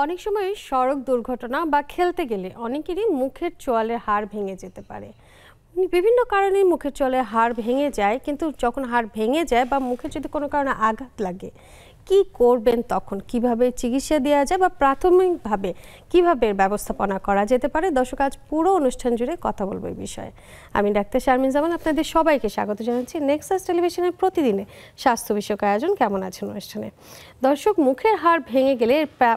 অনেক সময় সড়ক দুর্ঘটনা বা খেলতে গেলে অনেকেরই মুখের চোয়ালের হাড় ভেঙে যেতে পারে। বিভিন্ন কারণে মুখের চোয়ালের হাড় ভেঙে যায়, কিন্তু যখন হাড় ভেঙে যায় বা মুখে যদি কোনো কারণে আঘাত লাগে, কি করবেন তখন? কিভাবে চিকিৎসা দেওয়া যায় বা প্রাথমিকভাবে কিভাবে ব্যবস্থাপনা করা যেতে পারে? দর্শক, আজ পুরো অনুষ্ঠান জুড়ে কথা বলবো এই বিষয়ে। আমি ডাক্তার শারমিন জামান আপনাদের সবাইকে স্বাগত জানাচ্ছি নেক্সাস টেলিভিশনের প্রতিদিনের স্বাস্থ্য বিষয়ক আয়োজন কেমন আছেন অনুষ্ঠানে। দর্শক, মুখের হাড় ভেঙে গেলে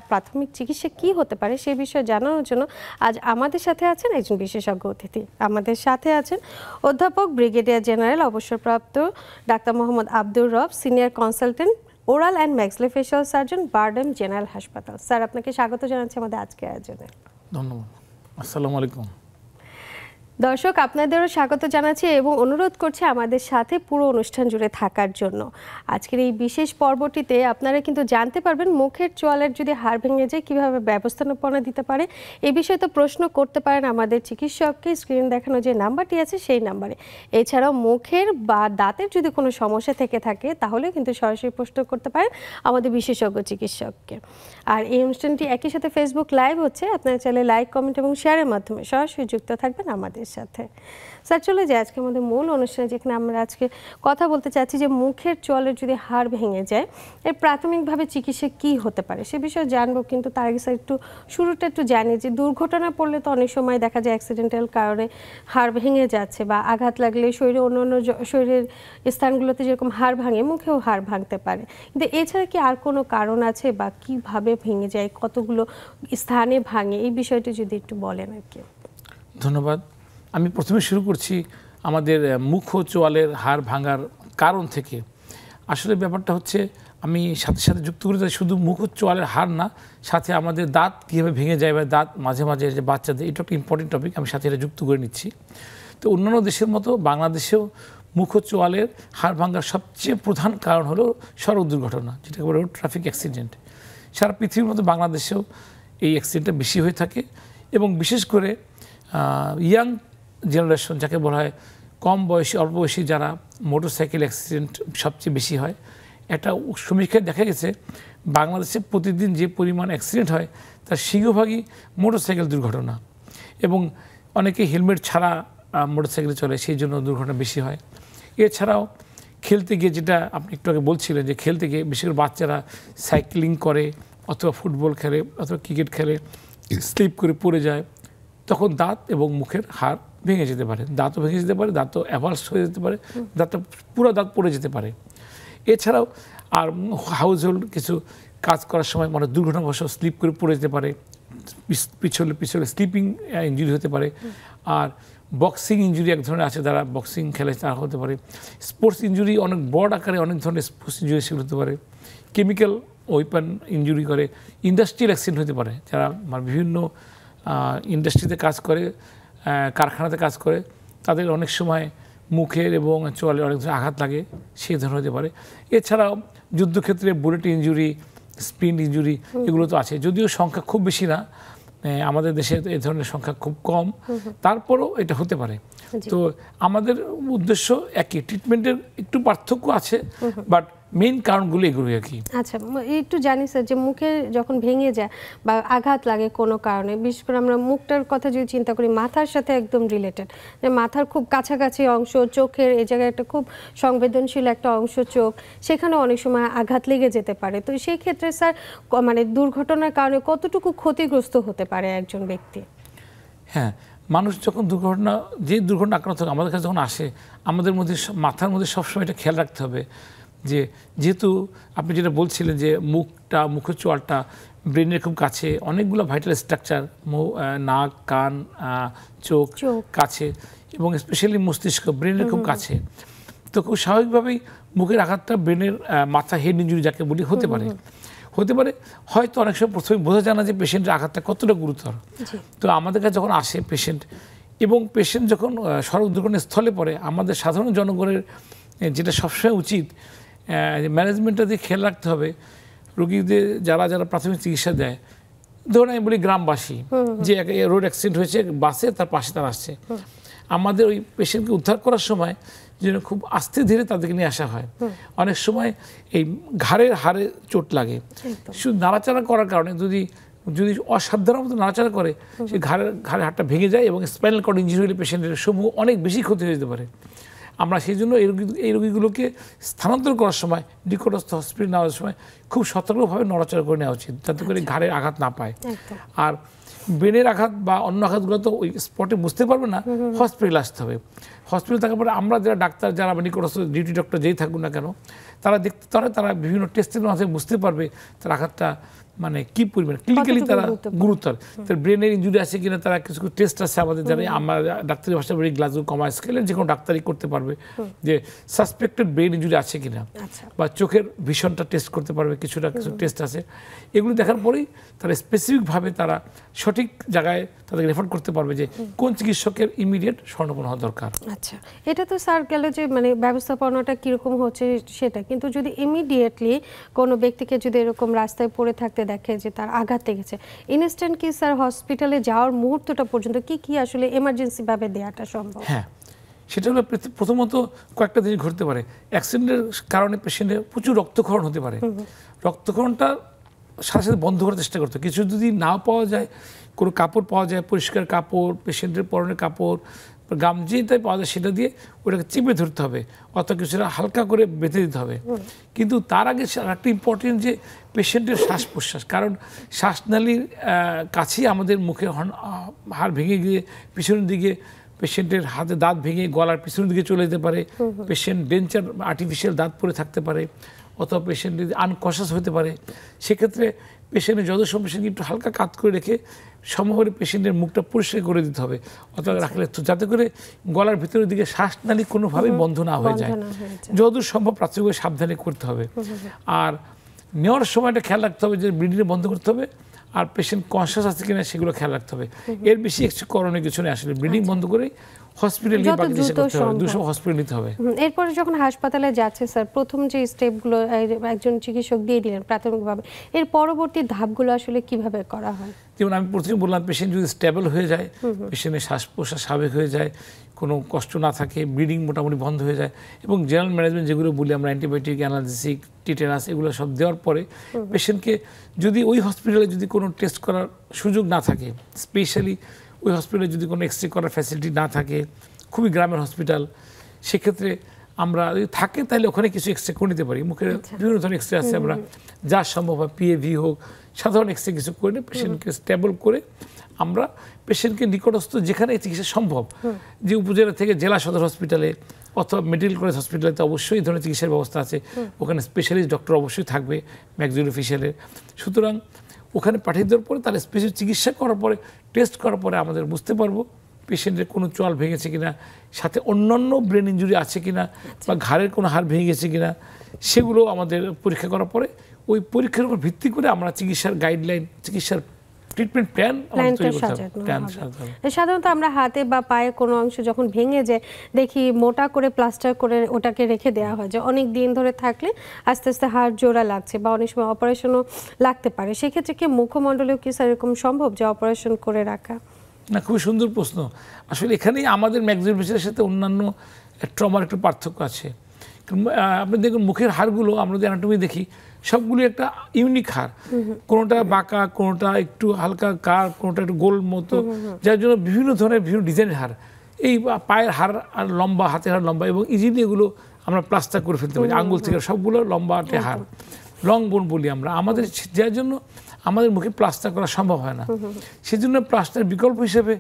প্রাথমিক চিকিৎসা কি হতে পারে সেই বিষয়ে জানানোর জন্য আজ আমাদের সাথে আছেন একজন বিশেষজ্ঞ অতিথি। আমাদের সাথে আছেন অধ্যাপক ব্রিগেডিয়ার জেনারেল অবসরপ্রাপ্ত ডাক্তার মোহাম্মদ আব্দুর রব, senior consultant oral and maxillofacial surgeon, BIRDEM general হাসপাতাল। স্যার, আপনাকে স্বাগত জানাচ্ছি আমাদের আজকের আয়োজনে। ধন্যবাদ। আসসালামু আলাইকুম। দর্শক, আপনাদেরও স্বাগত জানাচ্ছি এবং অনুরোধ করছি আমাদের সাথে পুরো অনুষ্ঠান জুড়ে থাকার জন্য। আজকের এই বিশেষ পর্বটিতে আপনারা কিন্তু জানতে পারবেন মুখের চোয়ালের যদি হাড় ভেঙে যায় কীভাবে ব্যবস্থাপনা দিতে পারে। এই বিষয়ে তো প্রশ্ন করতে পারেন আমাদের চিকিৎসককে। স্ক্রিন দেখানো যে নাম্বারটি আছে সেই নাম্বারে। এছাড়াও মুখের বা দাঁতের যদি কোনো সমস্যা থেকে থাকে তাহলেও কিন্তু সরাসরি প্রশ্ন করতে পারেন আমাদের বিশেষজ্ঞ চিকিৎসককে। আর এই অনুষ্ঠানটি একই সাথে ফেসবুক লাইভ হচ্ছে, আপনারা চাইলে লাইক, কমেন্ট এবং শেয়ারের মাধ্যমে সরাসরি যুক্ত থাকবেন আমাদের সাথে। স্যার, চলে যায় আজকে আমাদের মূল অনুষ্ঠানে, যেখানে আমরা আজকে কথা বলতে চাচ্ছি যে মুখের চোয়ালের যদি হাড় ভেঙে যায় এর প্রাথমিকভাবে চিকিৎসা কি হতে পারে সে বিষয়ে জানবো। কিন্তু তার আগে স্যার শুরুটা একটু জানি যে দুর্ঘটনা পড়লে তো অনেক সময় দেখা যায় অ্যাক্সিডেন্টাল কারণে হাড় ভেঙে যাচ্ছে, বা আঘাত লাগলে শরীরে অন্য শরীরের স্থানগুলোতে যেরকম হাড় ভাঙে মুখেও হাড় ভাঙতে পারে। কিন্তু এছাড়া কি আর কোনো কারণ আছে, বা কিভাবে ভেঙে যায়, কতগুলো স্থানে ভাঙে, এই বিষয়টি যদি একটু বলেন আর কি। ধন্যবাদ। আমি প্রথমে শুরু করছি আমাদের মুখ ও চোয়ালের হাড় ভাঙার কারণ থেকে। আসলে ব্যাপারটা হচ্ছে, আমি সাথে সাথে যুক্ত করে যাই শুধু মুখ ও চোয়ালের হাড় না, সাথে আমাদের দাঁত কীভাবে ভেঙে যায় বা দাঁত মাঝে মাঝে যে বাচ্চাদের, এটা একটা ইম্পর্টেন্ট টপিক, আমি সাথে এটা যুক্ত করে নিচ্ছি। তো অন্যান্য দেশের মতো বাংলাদেশেও মুখ ও চোয়ালের হাড় ভাঙার সবচেয়ে প্রধান কারণ হলো সড়ক দুর্ঘটনা, যেটাকে বলে ট্রাফিক অ্যাক্সিডেন্ট। সারা পৃথিবীর মতো বাংলাদেশেও এই অ্যাক্সিডেন্টটা বেশি হয়ে থাকে, এবং বিশেষ করে ইয়াং জেনারেশন, যাকে বলা হয় কম বয়সী, অল্প বয়সী যারা, মোটরসাইকেল অ্যাক্সিডেন্ট সবচেয়ে বেশি হয়। একটা সমীক্ষায় দেখা গেছে বাংলাদেশে প্রতিদিন যে পরিমাণ অ্যাক্সিডেন্ট হয় তার সিংহভাগই মোটরসাইকেল দুর্ঘটনা, এবং অনেকে হেলমেট ছাড়া মোটরসাইকেলে চলে, সেই জন্য দুর্ঘটনা বেশি হয়। এছাড়াও খেলতে গিয়ে, যেটা আপনি একটু আগে বলছিলেন, যে খেলতে গিয়ে বিশেষ করে বাচ্চারা সাইক্লিং করে অথবা ফুটবল খেলে অথবা ক্রিকেট খেলে, স্লিপ করে পড়ে যায়, তখন দাঁত এবং মুখের হাড় ভেঙে যেতে পারে। দাঁতও ভেঙে যেতে পারে, দাঁতও অ্যাভালস হয়ে যেতে পারে, দাঁতটা পুরো দাঁত পড়ে যেতে পারে। এছাড়াও আর হাউস হোল্ড কিছু কাজ করার সময় মানে দুর্ঘটনাবশত স্লিপ করে পড়ে যেতে পারে, পিছলে স্লিপিং ইঞ্জুরি হতে পারে। আর বক্সিং ইঞ্জুরি এক ধরনের আছে, যারা বক্সিং খেলে তারা হতে পারে। স্পোর্টস ইঞ্জুরি অনেক বড় আকারে, অনেক ধরনের স্পোর্টস ইঞ্জুরি সেগুলো হতে পারে। কেমিক্যাল ওয়েপন ইঞ্জুরি করে, ইন্ডাস্ট্রিয়াল অ্যাক্সিডেন্ট হতে পারে, যারা বিভিন্ন ইন্ডাস্ট্রিতে কাজ করে, কারখানাতে কাজ করে, তাদের অনেক সময় মুখের এবং চোয়ালে অনেক ধরনের আঘাত লাগে, সেই ধরনের হতে পারে। এছাড়াও যুদ্ধক্ষেত্রে বুলেট ইঞ্জুরি, স্পিন ইঞ্জুরি, এগুলো তো আছে, যদিও সংখ্যা খুব বেশি না, আমাদের দেশে এই ধরনের সংখ্যা খুব কম, তারপরও এটা হতে পারে। তো আমাদের উদ্দেশ্য একই, ট্রিটমেন্টের একটু পার্থক্য আছে, বাট মেইন কারণগুলো এগুলো আর কি। আচ্ছা, একটু জানি স্যার, যে মুখে যখন ভেঙে যায় বা আঘাত লাগে কোনো কারণে, বিশেষ করে আমরা মুখটার কথা যদি চিন্তা করি, মাথার সাথে একদম রিলেটেড, যে মাথার খুব কাছাকাছি অংশ, চোখের এই জায়গায় একটা খুব সংবেদনশীল একটা অংশ চোখ, সেখানে অনেক সময় আঘাত লেগে যেতে পারে। তো সেই ক্ষেত্রে স্যার মানে দুর্ঘটনার কারণে কতটুকু ক্ষতিগ্রস্ত হতে পারে একজন ব্যক্তি? হ্যাঁ, মানুষ যখন যে দুর্ঘটনা আক্রান্ত থাকে আমাদের কাছে যখন আসে, আমাদের মধ্যে মাথার মধ্যে সবসময় এটা খেয়াল রাখতে হবে যে, যেহেতু আপনি যেটা বলছিলেন যে মুখের চোয়ালটা ব্রেনের খুব কাছে, অনেকগুলো ভাইটাল স্ট্রাকচার, নাক, কান, চোখ কাছে, এবং স্পেশালি মস্তিষ্ক ব্রেনের খুব কাছে। তো খুব স্বাভাবিকভাবেই মুখের আঘাতটা ব্রেনের মাথা হেড ইঞ্জুরি যাকে বলি হতে পারে। হয়তো অনেক সময় প্রথমে বোঝা যায় না যে পেশেন্টের আঘাতটা কতটা গুরুতর। তো আমাদের কাছে যখন আসে পেশেন্ট, এবং পেশেন্ট যখন সড়ক দুর্ঘটনার স্থলে পড়ে, আমাদের সাধারণ জনগণের যেটা সবসময় উচিত, ম্যানেজমেন্টটা দিয়ে খেয়াল রাখতে হবে, রোগীদের যারা প্রাথমিক চিকিৎসা দেয়, ধরুন আমি বলি গ্রামবাসী, যে রোড অ্যাক্সিডেন্ট হয়েছে, বাসে তার পাশে তারা আসছে, আমাদের ওই পেশেন্টকে উদ্ধার করার সময় যেন খুব আস্তে ধীরে তাদেরকে নিয়ে আসা হয়। অনেক সময় এই ঘাড়ের হাড়ে চোট লাগে, শুধু নাড়াচাড়া করার কারণে যদি যদি অসাবধানের মতো নাড়াচাড়া করে সে ঘাড়ের হাড়টা ভেঙে যায় এবং স্পাইনাল কর্ড ইঞ্জুরি হলে পেশেন্টের সমূহ অনেক বেশি ক্ষতি হয়ে যেতে পারে। আমরা সেই জন্য এই রোগীগুলোকে স্থানান্তর করার সময় নিকটস্থ হসপিটাল নেওয়ার সময় খুব সতর্কভাবে নড়াচড়া করে নেওয়া উচিত, যাতে করে ঘাড়ের আঘাত না পায়। আর ব্রেনের আঘাত বা অন্য আঘাতগুলো তো ওই স্পটে বুঝতে পারবে না, হসপিটালে আসতে হবে। হসপিটাল থাকার পরে আমরা যারা ডাক্তার, যারা নিকটস্থ ডিউটি ডক্টর যেই থাকুন না কেন, তারা দেখতে পারে, তারা বিভিন্ন টেস্টের মাধ্যমে বুঝতে পারবে তার আঘাতটা মানে কি পরিমাণ ক্লিনিক্যালি তারা গুরুতর, তার ব্রেনের ইঞ্জুরি আছে কিনা। তারা কিছু টেস্ট আছে আমাদের জানি, আমরা ডাক্তারি ভাষা বলি গ্লাসগো কমা স্কেলে, যে কোনো ডাক্তারই করতে পারবে যে সাসপেক্টেড ব্রেন ইঞ্জুরি আছে কিনা, বা চোখের ভিশনটা টেস্ট করতে পারবে, কিছু টেস্ট আছে। এগুলো দেখার পরেই তারা স্পেসিফিকভাবে তারা সঠিক জায়গায় তাদেরকে রেফার করতে পারবে যে কোন চিকিৎসকের ইমিডিয়েট শরণাপন্ন হওয়া দরকার। আচ্ছা, এটা তো স্যার গেল যে মানে ব্যবস্থাপনাটা কীরকম হচ্ছে সেটা, কিন্তু যদি ইমিডিয়েটলি কোনো ব্যক্তিকে যদি এরকম রাস্তায় পড়ে থাকতে দেখে যে তার আঘাত লেগেছে, ইনস্ট্যান্ট কি স্যার হসপিটালে যাওয়ার মুহূর্তটা পর্যন্ত কি কি আসলে এমার্জেন্সিভাবে দেওয়াটা সম্ভব? হ্যাঁ, সেটা হলো প্রথমত কয়েকটা জিনিস ঘটতে পারে। অ্যাক্সিডেন্টের কারণে পেশেন্টের প্রচুর রক্তক্ষরণ হতে পারে। রক্তক্ষরণটা সাথে সাথে বন্ধ করার চেষ্টা করতে, কিছু যদি নাও পাওয়া যায়, কোনো কাপড় পাওয়া যায়, পরিষ্কার কাপড়, পেশেন্টের পরনের কাপড়, গামছিটাই পাওয়া যায়, সেটা দিয়ে ওটাকে চেপে ধরতে হবে, অথবা কিছুটা হালকা করে বেঁধে দিতে হবে। কিন্তু তার আগে একটা ইম্পর্টেন্ট যে পেশেন্টের শ্বাস প্রশ্বাস, কারণ শ্বাসনালীর কাছেই আমাদের মুখে হাড় ভেঙে গিয়ে পিছনের দিকে পেশেন্টের হাতে দাঁত ভেঙে গলার পিছনের দিকে চলে যেতে পারে, পেশেন্ট ডেঞ্চার আর্টিফিশিয়াল দাঁত পড়ে থাকতে পারে, অথবা পেশেন্ট যদি আনকনশাস হতে পারে। সেক্ষেত্রে পেশেন্টের যত সময় পেশেন্টকে একটু হালকা কাত করে রেখে সমভাবে পেশেন্টের মুখটা পরিষ্কার করে দিতে হবে, অথবা রাখলে যাতে করে গলার ভিতরের দিকে শ্বাসনালী কোনোভাবেই বন্ধ না হয়ে যায়। যতদূর সম্ভব প্রাথমিকভাবে সাবধানে করতে হবে। আর নেওয়ার সময়টা খেয়াল রাখতে হবে যে ব্লিডিংটা বন্ধ করতে হবে, আর পেশেন্ট কনশাস আছে কিনা সেগুলো খেয়াল রাখতে হবে। এর বেশি করণীয় কিছু নেই আসলে, ব্লিডিং বন্ধ করে হসপিটাল নিয়ে বাকি চিকিৎসা করতে হবে, 200 হসপিটাল নিতে হবে। এরপরে যখন হাসপাতালে যাচ্ছে স্যার, প্রথম যে স্টেপগুলো একজন চিকিৎসক দিয়ে দিলেন প্রাথমিকভাবে, এর পরবর্তী ধাপগুলো আসলে কিভাবে করা হয়? যেমন আমি প্রথমে বললাম, পেশেন্ট যদি স্টেবল হয়ে যায়, পেশেন্টের শ্বাস প্রশ্বাস স্বাভাবিক হয়ে যায়, কোনো কষ্ট না থাকে, ব্লিডিং মোটামুটি বন্ধ হয়ে যায়, এবং জেনারেল ম্যানেজমেন্ট যেগুলো বলি আমরা, অ্যান্টিবায়োটিক, অ্যানালজেসিক, টিটেনাস, এগুলো সব দেওয়ার পরে পেশেন্টকে যদি ওই হসপিটালে যদি কোনো টেস্ট করার সুযোগ না থাকে, স্পেশালি ওই হসপিটালে যদি কোনো এক্সরে করার ফ্যাসিলিটি না থাকে, খুবই গ্রামের হসপিটাল, সেক্ষেত্রে আমরা যদি থাকে তাহলে ওখানে কিছু এক্সরে করে নিতে পারি। মুখের বিভিন্ন ধরনের এক্সরে আছে, আমরা যা সম্ভব হয় PAV হোক, সাধারণ এক্সরে কিছু করে পেশেন্টকে স্টেবল করে আমরা পেশেন্টকে নিকটস্থ যেখানে চিকিৎসা সম্ভব, যে উপজেলা থেকে জেলা সদর হসপিটালে অথবা মেডিকেল কলেজ হসপিটালে তো অবশ্যই এই ধরনের চিকিৎসার ব্যবস্থা আছে, ওখানে স্পেশালিস্ট ডক্টর অবশ্যই থাকবে ম্যাক্সিলোফেশিয়ালের। সুতরাং ওখানে পাঠিয়ে দেওয়ার পরে তার স্পেশাল চিকিৎসা করার পরে, টেস্ট করার পরে আমাদের বুঝতে পারবো পেশেন্টের কোনো চোয়াল ভেঙেছে কিনা, সাথে অন্যান্য ব্রেন ইঞ্জুরি আছে কিনা, বা ঘাড়ের কোনো হাড় ভেঙে গেছে কিনা, সেগুলো আমাদের পরীক্ষা করার পরে ওই পরীক্ষার উপর ভিত্তি করে আমরা চিকিৎসার গাইডলাইন, চিকিৎসার ট্রিটমেন্ট প্ল্যান সাধারণত আমরা হাতে বা পায়ে কোনো অংশ যখন ভেঙে যায় দেখি মোটা করে প্লাস্টার করে ওটাকে রেখে দেওয়া হয়, যে অনেক দিন ধরে থাকলে আস্তে আস্তে হাড় জোড়া লাগছে বা অনেক সময় অপারেশনও লাগতে পারে। সেক্ষেত্রে কি মুখমণ্ডলেও কি এরকম সম্ভব যে অপারেশন করে রাখা? না, খুবই সুন্দর প্রশ্ন। আসলে এখানেই আমাদের ম্যাক্সিলোফেশিয়ালের সাথে অন্যান্য ট্রমার একটু পার্থক্য আছে। আপনি দেখুন মুখের হাড়গুলো আমরা যে অ্যানাটমি দেখি সবগুলো একটা ইউনিক হাড়, কোনোটা বাঁকা, কোনোটা একটু হালকা কার, কোনোটা একটু গোল মতো, যার জন্য বিভিন্ন ধরনের বিভিন্ন ডিজাইনের হাড়। এই পায়ের হাড় আর লম্বা, হাতের হাড় লম্বা, এবং ইজিলি এগুলো আমরা প্লাস্টার করে ফেলতে পারি আঙ্গুল থেকে, সবগুলো লম্বা হাড়, লং বোন বলি আমরা। আমাদের যার জন্য আমাদের মুখে প্লাস্টার করা সম্ভব হয় না, সেই জন্য প্লাস্টার বিকল্প হিসেবে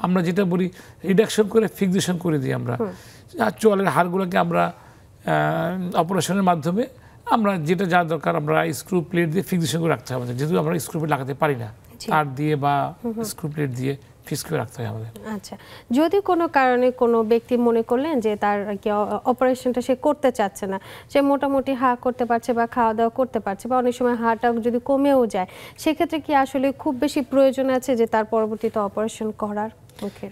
আমরা যেটা বলি রিডাকশন করে ফিক্সেশন করে দিই আমরা। চোয়ালের হাড়গুলোকে আমরা অপারেশনের মাধ্যমে আমরা যেটা যা দরকার আমরা স্ক্রু প্লেট দিয়ে ফিক্সেশন করে রাখতে হবে আমাদের, যেহেতু আমরা স্ক্রু প্লেট লাগাতে পারি না, তার দিয়ে বা স্ক্রু প্লেট দিয়ে ফিক্স করে রাখতে হবে আমাদের। আচ্ছা, যদি কোনো কারণে কোনো ব্যক্তি মনে করলেন যে তার কি অপারেশনটা সে করতে চাচ্ছে না, সে মোটামুটি করতে পারছে বা খাওয়া দাওয়া করতে পারছে, বা অনেক সময় হাড়টা যদি কমেও যায়, সেক্ষেত্রে কি আসলে খুব বেশি প্রয়োজন আছে যে তার পরবর্তীতে অপারেশন করার মুখের?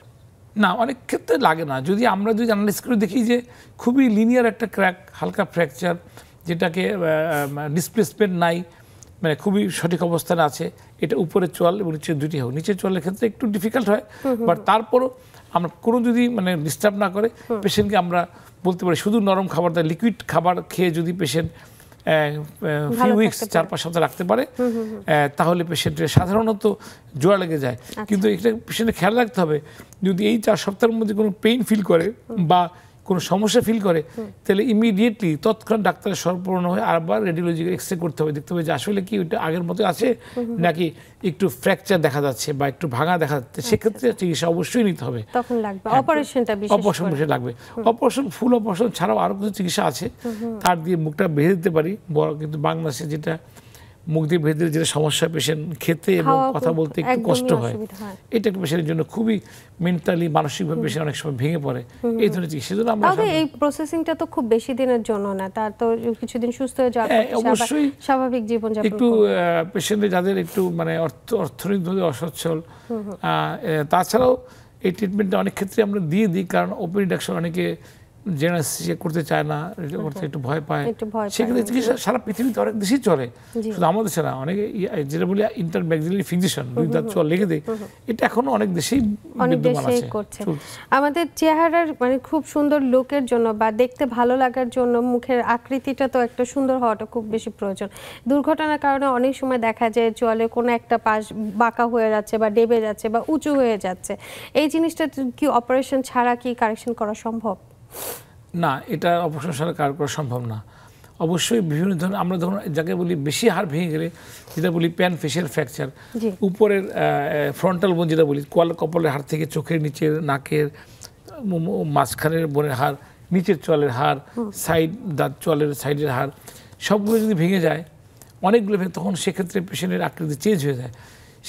না, অনেক ক্ষেত্রে লাগে না। যদি আমরা যদি অ্যানালাইসিস করে দেখি যে খুবই লিনিয়ার একটা ক্র্যাক, হালকা ফ্র্যাকচার, যেটাকে ডিসপ্লেসমেন্ট নাই, মানে খুবই সঠিক অবস্থানে আছে, এটা উপরের চোয়াল এবং নিচের দুটি হোক। নিচের চোয়ালের ক্ষেত্রে একটু ডিফিকাল্ট হয়, বাট তারপরও আমরা কোনো যদি মানে ডিস্টার্ব না করে পেশেন্টকে আমরা বলতে পারি শুধু নরম খাবার দেয়, লিকুইড খাবার খেয়ে যদি পেশেন্ট ফিউ উইকস 4-5 সপ্তাহ রাখতে পারে, তাহলে পেশেন্টের সাধারণত জোড়া লেগে যায়। কিন্তু এটা পেশেন্টের খেয়াল রাখতে হবে, যদি এই 4 সপ্তাহের মধ্যে কোনো পেইন ফিল করে বা কোনো সমস্যা ফিল করে, তাহলে ইমিডিয়েটলি তৎক্ষণাৎ ডাক্তারের শরণাপন্ন হয়ে আবার রেডিওলজিক্যাল এক্সরে করতে হবে, দেখতে হবে যে আসলে কি ওইটা আগের মতো আছে নাকি একটু ফ্র্যাকচার দেখা যাচ্ছে বা একটু ভাঙা দেখা যাচ্ছে। সেক্ষেত্রে চিকিৎসা অবশ্যই নিতে হবে, তখন লাগবে অপারেশনটা, অপারেশন বিষয় লাগবে। অপারেশন, ফুল অপারেশন ছাড়াও আরও কিছু চিকিৎসা আছে, তার দিয়ে মুখটা বেঁধে দিতে পারি বড়। কিন্তু বাংলাদেশে যেটা মুখ দিয়ে বেঁধে দিলে যেটা সমস্যা, পেশেন্ট খেতে এবং কথা বলতে একটু কষ্ট হয়, এটা পেশেন্টের জন্য খুবই মেন্টালি মানসিকভাবে পেশেন্ট অনেক সময় ভেঙে পড়ে। এই ধরনের চিকিৎসা জন্য আমরা এই প্রসেসিংটা তো খুব বেশি দিনের জন্য না, তার তো কিছুদিন সুস্থ হয়ে যাওয়ার পর অবশ্যই স্বাভাবিক জীবনযাপন একটু পেশেন্টের যাদের একটু মানে অর্থনৈতিকভাবে অসচ্ছল, তাছাড়াও এই ট্রিটমেন্টটা অনেক ক্ষেত্রে আমরা দিয়ে দিই, কারণ ওপেন রিডাকশন অনেকে জেনারেল করতে চায় না, করতে একটু ভয় পায়। সেক্ষেত্রে চিকিৎসা সারা পৃথিবীতে অনেক দেশেই চলে, শুধু আমাদের দেশে না। অনেকে যেটা বলি ইন্টারম্যাক্সিলারি ফিক্সেশন, দুই দাঁত চোয়াল লেগে দেয়, এটা এখনো অনেক দেশেই বিদ্যমান আছে। আমাদের চেহারার মানে খুব সুন্দর লুকের জন্য বা দেখতে ভালো লাগার জন্য মুখের আকৃতিটা তো একটা সুন্দর হওয়াটা খুব বেশি প্রয়োজন। দুর্ঘটনার কারণে অনেক সময় দেখা যায় চোয়ালে কোনো একটা পাশ বাঁকা হয়ে যাচ্ছে বা ডেবে যাচ্ছে বা উঁচু হয়ে যাচ্ছে, এই জিনিসটা কি অপারেশন ছাড়া কি কারেকশন করা সম্ভব? না, এটা অপারেশন ছাড়া কার করা সম্ভব না। অবশ্যই বিভিন্ন ধরনের, আমরা যখন যাকে বলি বেশি হাড় ভেঙে গেলে, যেটা বলি প্যান ফেশিয়াল ফ্র্যাকচার, উপরের ফ্রন্টাল বোন যেটা বলি, কপালের হাড় থেকে চোখের নিচের, নাকের মাঝখানের বোনের হাড়, নিচের চোয়ালের হাড়, সাইড দাঁত চোয়ালের সাইডের হাড়, সবগুলো যদি ভেঙে যায়, অনেকগুলো ভেঙে, তখন সেক্ষেত্রে পেশেন্টের আকৃতি চেঞ্জ হয়ে যায়।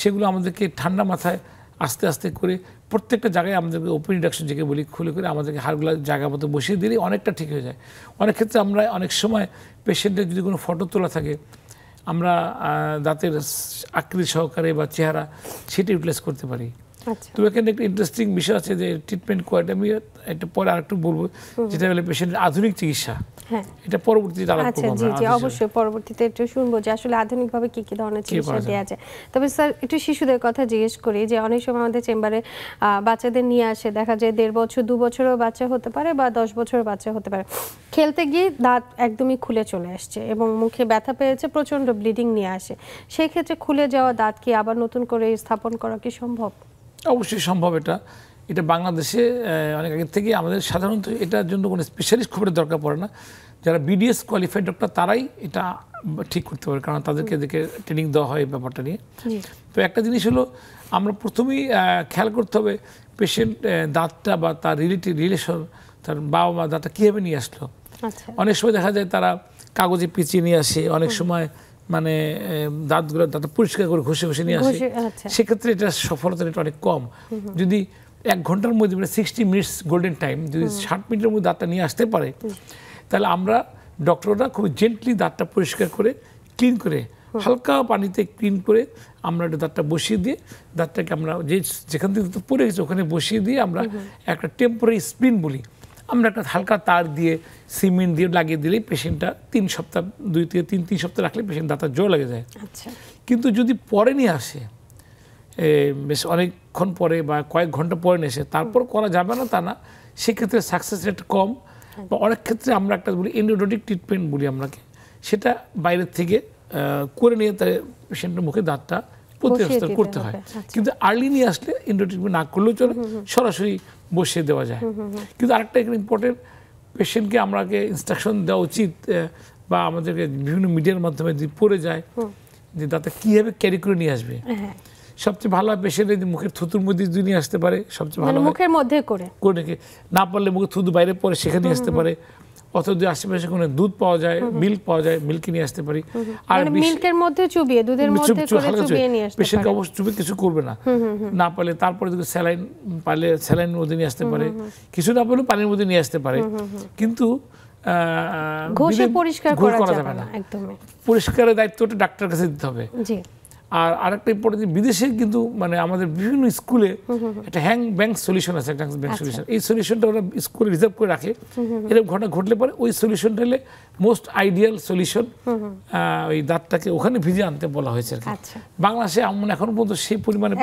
সেগুলো আমাদেরকে ঠান্ডা মাথায় আস্তে আস্তে করে প্রত্যেকটা জায়গায় আমাদেরকে ওপেন রিডাকশন যেকে বলি, খুলে করে আমাদেরকে হাড়গুলো জায়গা মতো বসিয়ে দিলেই অনেকটা ঠিক হয়ে যায়। অনেক ক্ষেত্রে আমরা অনেক সময় পেশেন্টের যদি কোনো ফটো তোলা থাকে, আমরা দাঁতের আকৃতি সহকারে বা চেহারা সেটা ইউটিলাইজ করতে পারি। তো এখানে একটা ইন্টারেস্টিং বিষয় আছে যে ট্রিটমেন্ট কোয়ালিটি, আমি এটা পরে আরেকটু বলবো, যেটা হলো পেশেন্টের আধুনিক চিকিৎসা। এটা পরবর্তীতে আলাপ করব আমরা। জি, অবশ্যই পরবর্তীতে একটু শুনবো যে আসলে আধুনিকভাবে কি কি ধরনের চিকিৎসা দেওয়া যায়। তবে স্যার একটু শিশুদের কথা জিজ্ঞেস করি, যে অনেক সময় আমাদের চেম্বারে বাচ্চাদের নিয়ে আসে, দেখা যায় 1.5 বছর 2 বছরের বাচ্চা হতে পারে বা 10 বছরের বাচ্চা হতে পারে, খেলতে গিয়ে দাঁত একদমই খুলে চলে আসছে এবং মুখে ব্যথা পেয়েছে, প্রচন্ড ব্লিডিং নিয়ে আসে। সেই ক্ষেত্রে খুলে যাওয়া দাঁত কি আবার নতুন করে স্থাপন করা কি সম্ভব? অবশ্যই সম্ভব। এটা বাংলাদেশে অনেক আগে থেকে আমাদের সাধারণত এটার জন্য কোনো স্পেশালিস্ট খুব দরকার পড়ে না। যারা বিডিএস কোয়ালিফাইড ডক্টর তারাই এটা ঠিক করতে পারে, কারণ তাদেরকে ট্রেনিং দেওয়া হয় এই ব্যাপারটা নিয়ে। তো একটা জিনিস হলো, আমরা প্রথমেই খেয়াল করতে হবে পেশেন্ট দাঁতটা বা তার রিলেশন, তার বাবা মা দাঁতটা কীভাবে নিয়ে আসলো। অনেক সময় দেখা যায় তারা কাগজে পিছিয়ে নিয়ে আসে, অনেক সময় মানে দাঁতটা পরিষ্কার করে ঘষে ঘষে নিয়ে আসে। সেক্ষেত্রে এটা সফলতা রেট অনেক কম। যদি 1 ঘন্টার মধ্যে, মানে 60 মিনিটস গোল্ডেন টাইম, যদি 60 মিনিটের মধ্যে দাঁতটা নিয়ে আসতে পারে, তাহলে আমরা ডক্টররা খুব জেন্টলি দাঁতটা পরিষ্কার করে ক্লিন করে, হালকা পানিতে ক্লিন করে আমরা দাঁতটা বসিয়ে দিয়ে, দাঁতটাকে আমরা যেখান থেকে পড়ে গেছে ওখানে বসিয়ে দিয়ে আমরা একটা টেম্পোরারি স্পিন বলি, আমরা একটা হালকা তার দিয়ে সিমেন্ট দিয়ে লাগিয়ে দিলেই পেশেন্টটা 3 সপ্তাহ 2 থেকে 3 সপ্তাহ রাখলে পেশেন্ট দাঁতার জোর লেগে যায়। কিন্তু যদি পরে নিয়ে আসে, বেশ অনেকক্ষণ পরে বা কয়েক ঘন্টা পরে নিয়ে এসে তারপর করা যাবে না তা না, সেক্ষেত্রে সাকসেস রেট কম। বা অনেক ক্ষেত্রে আমরা একটা বলি এন্ডোডন্টিক ট্রিটমেন্ট বলি আমরাকে, সেটা বাইরের থেকে করে নিয়ে তার পেশেন্টের মুখে দাঁতটা প্রতিস্থাপন করতে হয়। কিন্তু আর্লি নিয়ে আসলে এন্ডো ট্রিটমেন্ট না করলেও চলে, সরাসরি বসিয়ে দেওয়া যায়। কিন্তু আরেকটা এখানে ইম্পর্টেন্ট, পেশেন্টকে আমরাকে ইনস্ট্রাকশন দেওয়া উচিত, বা আমাদেরকে বিভিন্ন মিডিয়ার মাধ্যমে যদি পড়ে যায় যে দাঁতটা কীভাবে ক্যারি করে নিয়ে আসবে। সবচেয়ে ভালো হয় পেশেন্ট যদি মুখের থুতুর মধ্যে যদি নিয়ে আসতে পারে, সবচেয়ে ভালো, মুখের মধ্যে করে না পারলে মুখে থুতু বাইরে পরে সেখানে নিয়ে আসতে পারে, অথবা যদি আশেপাশে কোনো দুধ পাওয়া যায়, মিল্ক পাওয়া যায়, মিল্কে নিয়ে আসতে পারি। আর মিল্কের মধ্যে চুবিয়ে, দুধের মধ্যে করে চুবিয়ে নিয়ে আসতে পারে। পেশেন্টকে অবশ্যই চুবিয়ে কিছু করবে না, না পারলে তারপরে যদি স্যালাইন পারলে স্যালাইনের মধ্যে নিয়ে আসতে পারে, কিছু না পারলে পানির মধ্যে নিয়ে আসতে পারে। কিন্তু ঘষে পরিষ্কার করা যাবে না, একদমই পরিষ্কারের দায়িত্বটা ডাক্তারের কাছে দিতে হবে। আর আরেকটা ইম্পর্টেন্ট, বিদেশে কিন্তু মানে আমাদের বিভিন্ন স্কুলে একটা হ্যাং ব্যাংক সলিউশন আছে, একটা ব্যাংক সলিউশন। এই সলিউশনটা ওরা স্কুলে রিজার্ভ করে রাখে, এরকম ঘটনা ঘটলে পরে ওই সলিউশনটা হলে মোস্ট আইডিয়াল সলিউশন, ওই দাঁতটাকে ওখানে ভিজে আনতে বলা হয়েছে আর কি। বাংলাদেশে এখন পর্যন্ত সেই পরিমাণে